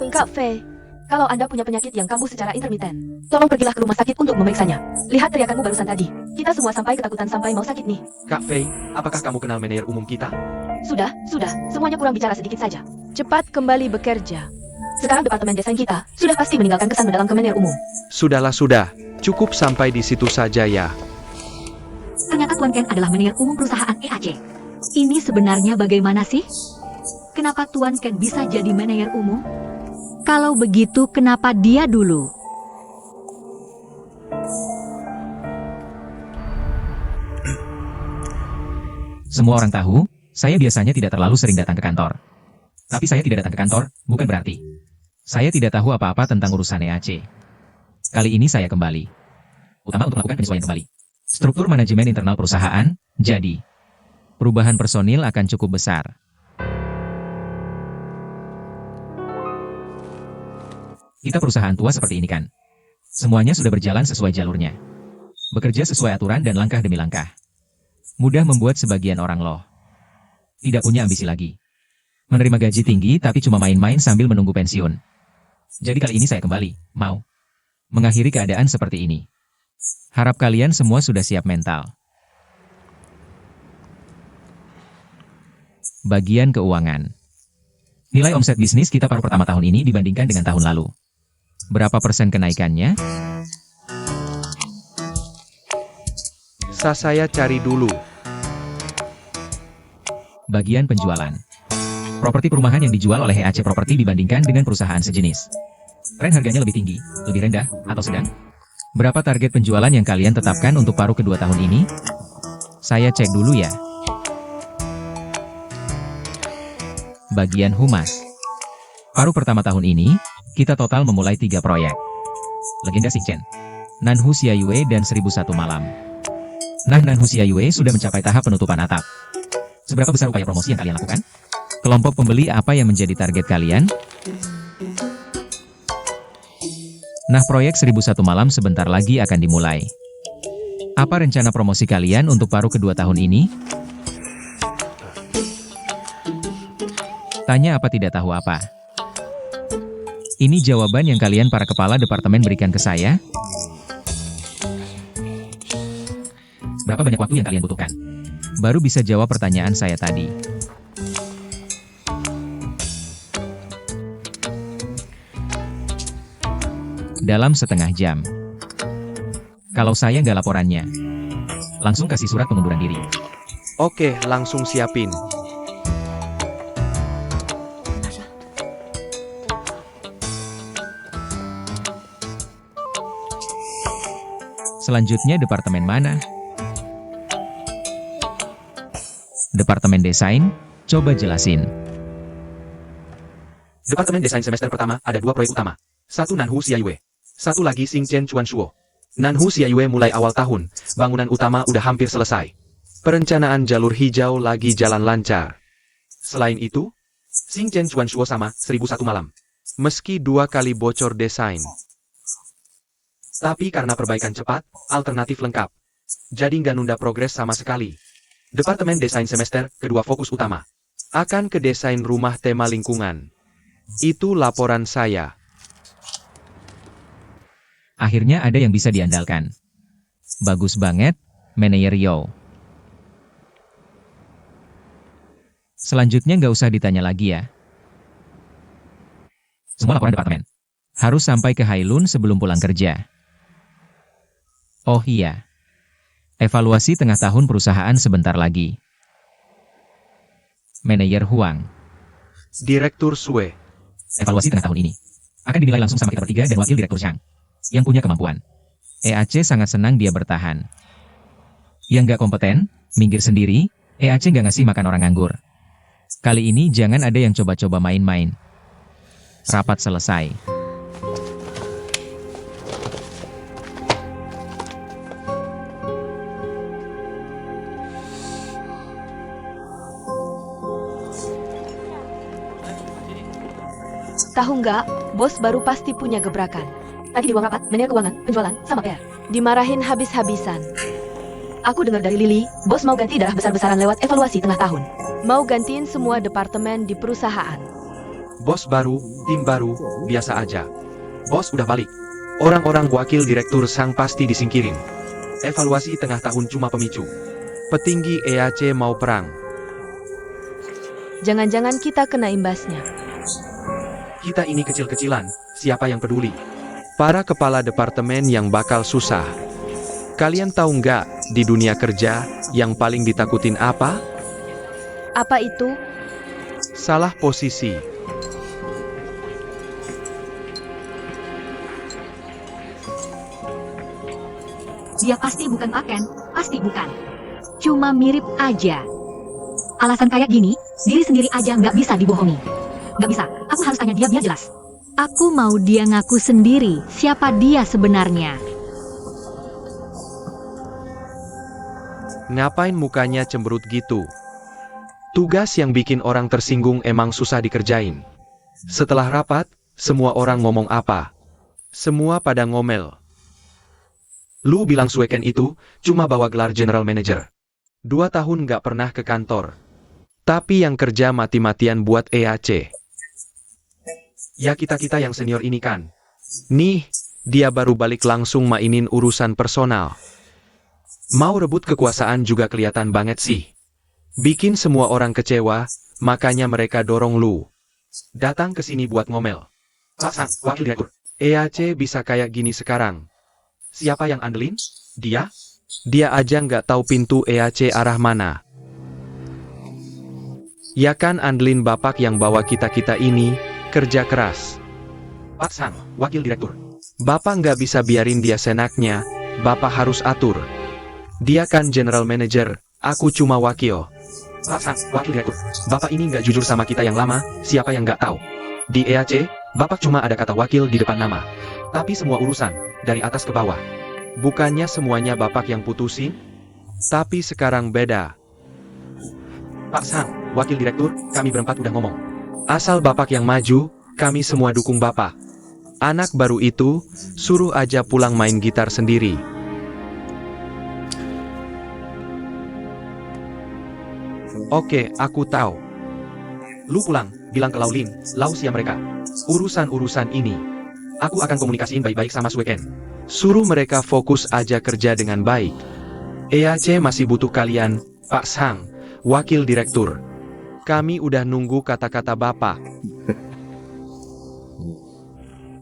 S4: Kak Fei, kalau Anda punya penyakit yang kambuh secara intermiten, tolong pergilah ke rumah sakit untuk memeriksanya. Lihat teriakanmu barusan tadi. Kita semua sampai ketakutan sampai mau sakit nih.
S1: Kak Fei, apakah kamu kenal manajer umum kita?
S4: Sudah, semuanya kurang bicara sedikit saja. Cepat kembali bekerja. Sekarang departemen desain kita sudah pasti meninggalkan kesan mendalam ke manajer umum.
S1: Sudah. Cukup sampai di situ saja ya.
S3: Ternyata Tuan Ken adalah manajer umum perusahaan EAC.
S2: Ini sebenarnya bagaimana sih? Kenapa Tuan Ken bisa jadi manajer umum? Kalau begitu, kenapa dia dulu?
S5: Semua orang tahu, saya biasanya tidak terlalu sering datang ke kantor. Tapi saya tidak datang ke kantor, bukan berarti saya tidak tahu apa-apa tentang urusan EAC. Kali ini saya kembali. Utama untuk melakukan penyesuaian kembali. Struktur manajemen internal perusahaan, jadi perubahan personil akan cukup besar. Kita perusahaan tua seperti ini kan. Semuanya sudah berjalan sesuai jalurnya. Bekerja sesuai aturan dan langkah demi langkah. Mudah membuat sebagian orang loh. Tidak punya ambisi lagi. Menerima gaji tinggi tapi cuma main-main sambil menunggu pensiun. Jadi kali ini saya kembali, mau mengakhiri keadaan seperti ini. Harap kalian semua sudah siap mental. Bagian keuangan. Nilai omset bisnis kita paruh pertama tahun ini dibandingkan dengan tahun lalu. Berapa persen kenaikannya?
S1: Saya cari dulu.
S5: Bagian penjualan. Properti perumahan yang dijual oleh EAC Property dibandingkan dengan perusahaan sejenis. Tren harganya lebih tinggi, lebih rendah, atau sedang? Berapa target penjualan yang kalian tetapkan untuk paruh kedua tahun ini? Saya cek dulu ya. Bagian humas. Paruh pertama tahun ini, kita total memulai 3 proyek. Legenda Xingchen, Nanhu Xiayue dan 1001 Malam. Nah, Nanhu Xiayue sudah mencapai tahap penutupan atap. Seberapa besar upaya promosi yang kalian lakukan? Kelompok pembeli apa yang menjadi target kalian? Nah, proyek 1001 Malam sebentar lagi akan dimulai. Apa rencana promosi kalian untuk paruh kedua tahun ini? Tanya apa tidak tahu apa. Ini jawaban yang kalian para kepala departemen berikan ke saya? Berapa banyak waktu yang kalian butuhkan? Baru bisa jawab pertanyaan saya tadi. Dalam setengah jam. Kalau saya nggak laporannya, langsung kasih surat pengunduran diri.
S1: Oke, langsung siapin.
S5: Selanjutnya departemen mana? Departemen desain, coba jelasin.
S1: Departemen Desain semester pertama ada 2 proyek utama. Satu Nanhu Xiaiyue. Satu lagi Xingchen Chuanshuo. Nanhu Xiaiyue mulai awal tahun, bangunan utama udah hampir selesai. Perencanaan jalur hijau lagi jalan lancar. Selain itu, Xingchen Chuanshuo sama 1001 malam. Meski 2 kali bocor desain. Tapi karena perbaikan cepat, alternatif lengkap. Jadi nggak nunda progres sama sekali. Departemen Desain semester kedua fokus utama. Akan ke desain rumah tema lingkungan. Itu laporan saya.
S5: Akhirnya ada yang bisa diandalkan. Bagus banget, Manajer Yo. Selanjutnya nggak usah ditanya lagi ya. Semua laporan departemen harus sampai ke Hailun sebelum pulang kerja. Oh iya. Evaluasi tengah tahun perusahaan sebentar lagi. Manajer Huang.
S1: Direktur Sue.
S5: Evaluasi tengah tahun ini akan dinilai langsung sama kita bertiga dan wakil direktur Chang yang punya kemampuan. EAC sangat senang dia bertahan. Yang nggak kompeten, minggir sendiri, EAC nggak ngasih makan orang nganggur. Kali ini jangan ada yang coba-coba main-main. Rapat selesai.
S4: Tahu nggak, bos baru pasti punya gebrakan.
S3: Tadi di ruang rapat, manajer keuangan, penjualan, sama PR.
S4: Dimarahin habis-habisan. Aku dengar dari Lily, bos mau ganti darah besar-besaran lewat evaluasi tengah tahun. Mau gantiin semua departemen di perusahaan.
S1: Bos baru, tim baru, biasa aja. Bos udah balik. Orang-orang wakil direktur Sang pasti disingkirin. Evaluasi tengah tahun cuma pemicu. Petinggi EAC mau perang.
S4: Jangan-jangan kita kena imbasnya.
S1: Kita ini kecil-kecilan, siapa yang peduli? Para kepala departemen yang bakal susah. Kalian tahu nggak, di dunia kerja, yang paling ditakutin apa?
S4: Apa itu?
S1: Salah posisi.
S2: Dia pasti bukan Paken, pasti bukan. Cuma mirip aja. Alasan kayak gini, diri sendiri aja nggak bisa dibohongi. Nggak bisa, aku harus tanya dia biar jelas. Aku mau dia ngaku sendiri siapa dia sebenarnya.
S1: Ngapain mukanya cemberut gitu? Tugas yang bikin orang tersinggung emang susah dikerjain. Setelah rapat, semua orang ngomong apa? Semua pada ngomel. Lu bilang Sueken itu cuma bawa gelar general manager. 2 tahun nggak pernah ke kantor. Tapi yang kerja mati-matian buat EAC. Ya kita-kita yang senior ini kan. Nih, dia baru balik langsung mainin urusan personal. Mau rebut kekuasaan juga kelihatan banget sih. Bikin semua orang kecewa, makanya mereka dorong lu. Datang ke sini buat ngomel. Pak Sang, wakil direktur. EAC bisa kayak gini sekarang. Siapa yang andelin? Dia? Dia aja nggak tahu pintu EAC arah mana. Ya kan andelin bapak yang bawa kita-kita ini, kerja keras. Pak Sang, wakil direktur. Bapak nggak bisa biarin dia senaknya, bapak harus atur. Dia kan general manager, aku cuma wakil. Pak Sang, wakil direktur. Bapak ini nggak jujur sama kita yang lama, siapa yang nggak tahu? Di EAC, bapak cuma ada kata wakil di depan nama. Tapi semua urusan, dari atas ke bawah. Bukannya semuanya bapak yang putusin? Tapi sekarang beda. Pak Sang, wakil direktur, kami berempat udah ngomong. Asal bapak yang maju, kami semua dukung bapak. Anak baru itu, suruh aja pulang main gitar sendiri. Oke, aku tahu. Lu pulang, bilang ke Laulin, Lausia mereka. Urusan-urusan ini, aku akan komunikasiin baik-baik sama Sueken. Suruh mereka fokus aja kerja dengan baik. EAC masih butuh kalian, Pak Sang, wakil direktur. Kami udah nunggu kata-kata bapak.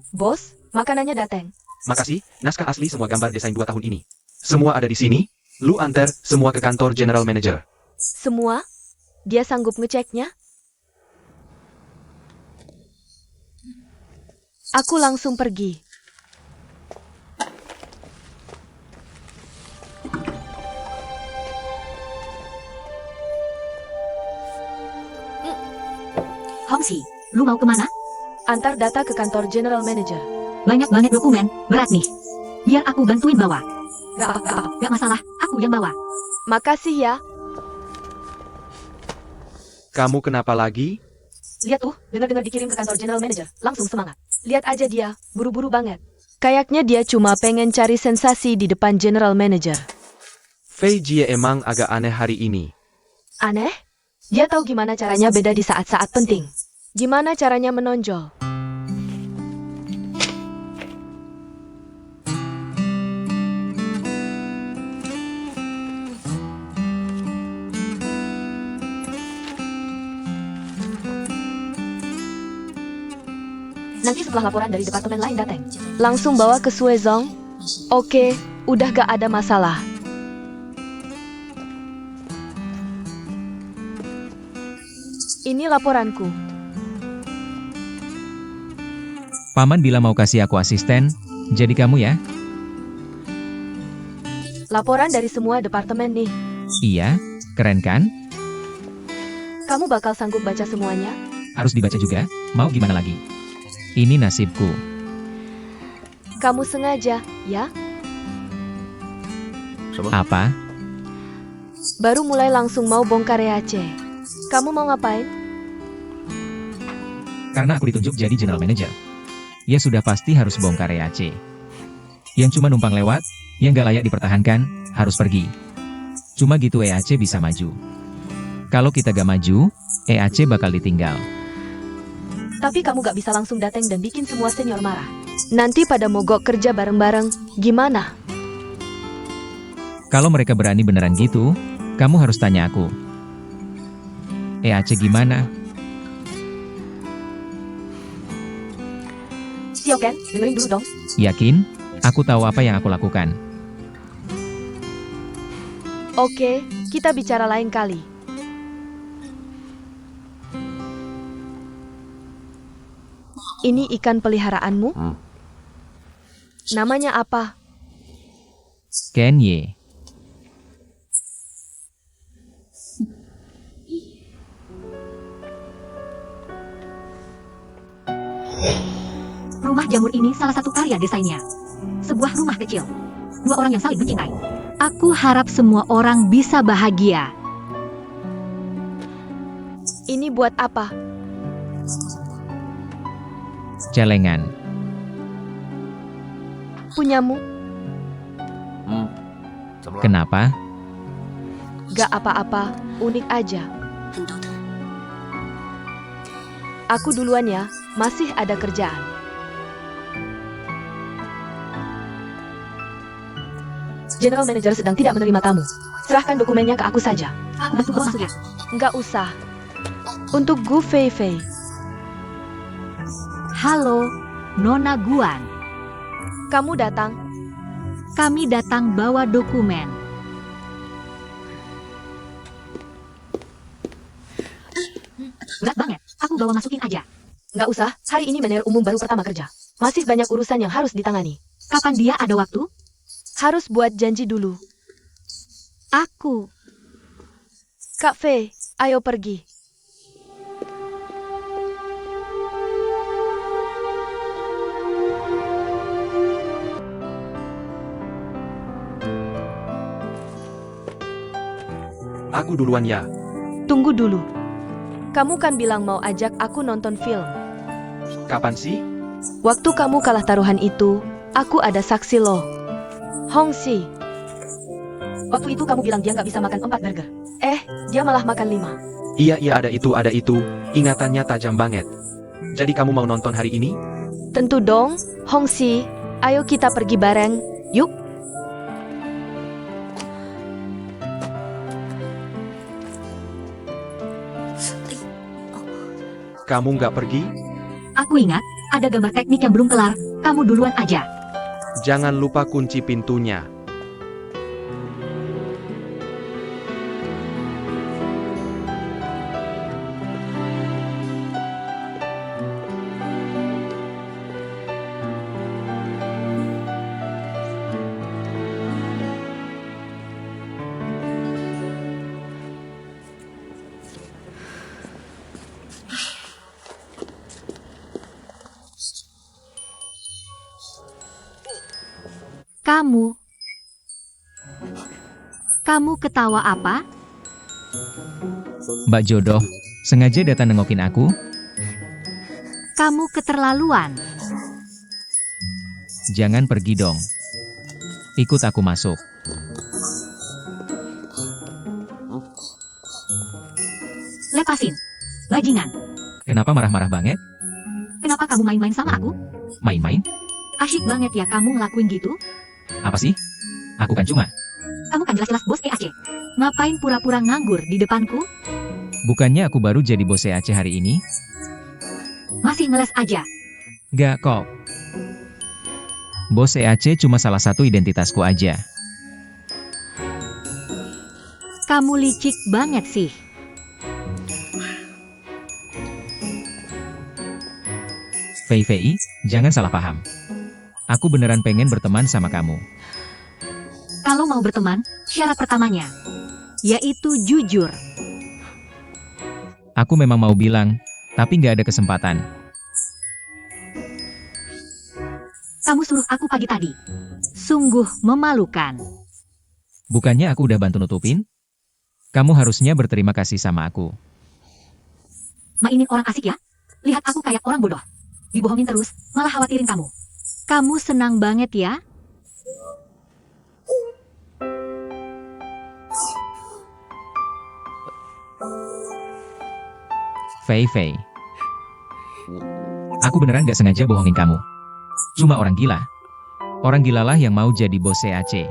S4: Bos, makanannya dateng.
S1: Makasih, naskah asli semua gambar desain 2 tahun ini. Semua ada di sini, lu antar semua ke kantor general manager.
S4: Semua? Dia sanggup ngeceknya? Aku langsung pergi.
S2: Hongxi, lu mau kemana?
S4: Antar data ke kantor General Manager.
S2: Banyak banget dokumen, berat nih. Biar aku bantuin bawa. Gak masalah, aku yang bawa.
S4: Makasih ya.
S1: Kamu kenapa lagi?
S4: Lihat tuh, dengar-dengar dikirim ke kantor General Manager. Langsung semangat. Lihat aja dia, buru-buru banget. Kayaknya dia cuma pengen cari sensasi di depan General Manager.
S1: Fei Jie emang agak aneh hari ini.
S4: Aneh? Dia tahu gimana caranya beda di saat-saat penting. Gimana caranya menonjol.
S3: Nanti setelah laporan dari departemen lain datang.
S4: Langsung bawa ke Suezong? Oke, udah gak ada masalah. Ini laporanku.
S5: Paman bilang mau kasih aku asisten, jadi kamu ya?
S4: Laporan dari semua departemen nih.
S5: Iya, keren kan?
S4: Kamu bakal sanggup baca semuanya?
S5: Harus dibaca juga, mau gimana lagi? Ini nasibku.
S4: Kamu sengaja, ya?
S5: Apa?
S4: Baru mulai langsung mau bongkar EAC. Kamu mau ngapain?
S5: Karena aku ditunjuk jadi general manager. Ya sudah pasti harus bongkar EAC. Yang cuma numpang lewat, yang gak layak dipertahankan, harus pergi. Cuma gitu EAC bisa maju. Kalau kita gak maju, EAC bakal ditinggal.
S4: Tapi kamu gak bisa langsung datang dan bikin semua senior marah. Nanti pada mogok kerja bareng-bareng, gimana?
S5: Kalau mereka berani beneran gitu, kamu harus tanya aku. EAC gimana?
S3: Xiao Ken, dengerin dulu dong.
S5: Yakin? Aku tahu apa yang aku lakukan.
S4: Oke, kita bicara lain kali. Ini ikan peliharaanmu? Namanya apa?
S5: Ken Ye.
S2: Rumah jamur ini salah satu karya desainnya. Sebuah rumah kecil. Dua orang yang saling mencintai. Aku harap semua orang bisa bahagia.
S4: Ini buat apa?
S5: Celengan.
S4: Punyamu?
S5: Kenapa?
S4: Gak apa-apa, unik aja. Aku duluan ya, masih ada kerjaan.
S3: General Manager sedang tidak menerima tamu. Serahkan dokumennya ke aku saja.
S2: Aku bantu bawa masuk ya.
S4: Nggak usah. Untuk Gu Fei Fei.
S2: Halo, Nona Guan.
S4: Kamu datang.
S2: Kami datang bawa dokumen. Berat banget. Aku bawa masukin aja.
S3: Nggak usah, hari ini manajer umum baru pertama kerja.
S4: Masih banyak urusan yang harus ditangani.
S2: Kapan dia ada waktu?
S4: Harus buat janji dulu.
S2: Aku.
S4: Kak Fei, ayo pergi.
S1: Aku duluan ya.
S4: Tunggu dulu. Kamu kan bilang mau ajak aku nonton film.
S1: Kapan sih?
S4: Waktu kamu kalah taruhan itu, aku ada saksi loh. Hong Si.
S3: Waktu itu kamu bilang dia nggak bisa makan 4 burger.
S4: Dia malah makan 5.
S1: Iya ada itu. Ingatannya tajam banget. Jadi kamu mau nonton hari ini?
S4: Tentu dong, Hong Si. Ayo kita pergi bareng. Yuk.
S1: Kamu nggak pergi?
S2: Aku ingat, ada gambar teknik yang belum kelar. Kamu duluan aja.
S1: Jangan lupa kunci pintunya.
S2: Kamu ketawa apa?
S5: Mbak Jodoh, sengaja datang nengokin aku?
S2: Kamu keterlaluan.
S5: Jangan pergi dong. Ikut aku masuk.
S2: Lepasin. Bajingan.
S5: Kenapa marah-marah banget?
S2: Kenapa kamu main-main sama aku?
S5: Main-main?
S2: Asyik banget ya kamu ngelakuin gitu.
S5: Apa sih? Aku kan cuma.
S2: Kamu kan jelas-jelas bos EAC. Ngapain pura-pura nganggur di depanku?
S5: Bukannya aku baru jadi bos EAC hari ini?
S2: Masih ngeles aja.
S5: Gak kok. Bos EAC cuma salah satu identitasku aja.
S2: Kamu licik banget sih.
S5: Fei, jangan salah paham. Aku beneran pengen berteman sama kamu.
S2: Kalau mau berteman, syarat pertamanya yaitu jujur.
S5: Aku memang mau bilang, tapi nggak ada kesempatan.
S2: Kamu suruh aku pagi tadi. Sungguh memalukan.
S5: Bukannya aku udah bantu nutupin? Kamu harusnya berterima kasih sama aku.
S2: Mainin orang asik ya? Lihat aku kayak orang bodoh. Dibohongin terus, malah khawatirin kamu. Kamu senang banget ya?
S5: Fei. Aku beneran gak sengaja bohongin kamu. Cuma orang gila. Orang gilalah yang mau jadi bos EAC.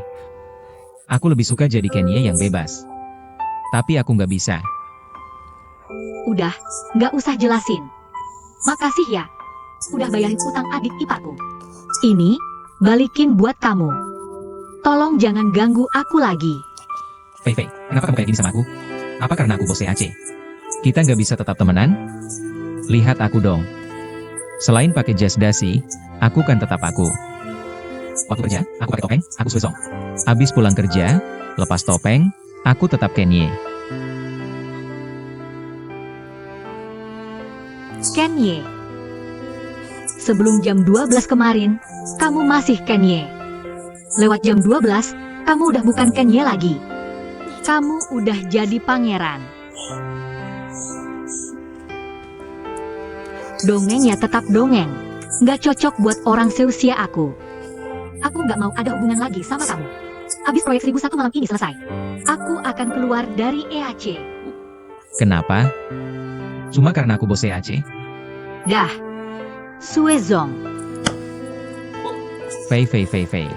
S5: Aku lebih suka jadi Kenya yang bebas. Tapi aku gak bisa.
S2: Udah, nggak usah jelasin. Makasih ya. Udah bayarin utang adik iparku. Ini, balikin buat kamu. Tolong jangan ganggu aku lagi.
S5: Fei, kenapa kamu kayak gini sama aku? Apa karena aku bos EAC? Kita nggak bisa tetap temenan? Lihat aku dong. Selain pakai jas dasi, aku kan tetap aku. Waktu kerja, aku pakai topeng, aku suesong. Abis pulang kerja, lepas topeng, aku tetap Kenya.
S2: Kanye. Sebelum jam 12 kemarin, kamu masih Kanye. Lewat jam 12, kamu udah bukan Kanye lagi. Kamu udah jadi pangeran. Dongeng ya tetap dongeng. Nggak cocok buat orang seusia aku. Aku nggak mau ada hubungan lagi sama kamu. Abis proyek 1001 malam ini selesai, aku akan keluar dari EAC.
S5: Kenapa? Cuma karena aku bos EAC?
S2: Dah. Suezong.
S5: Fei.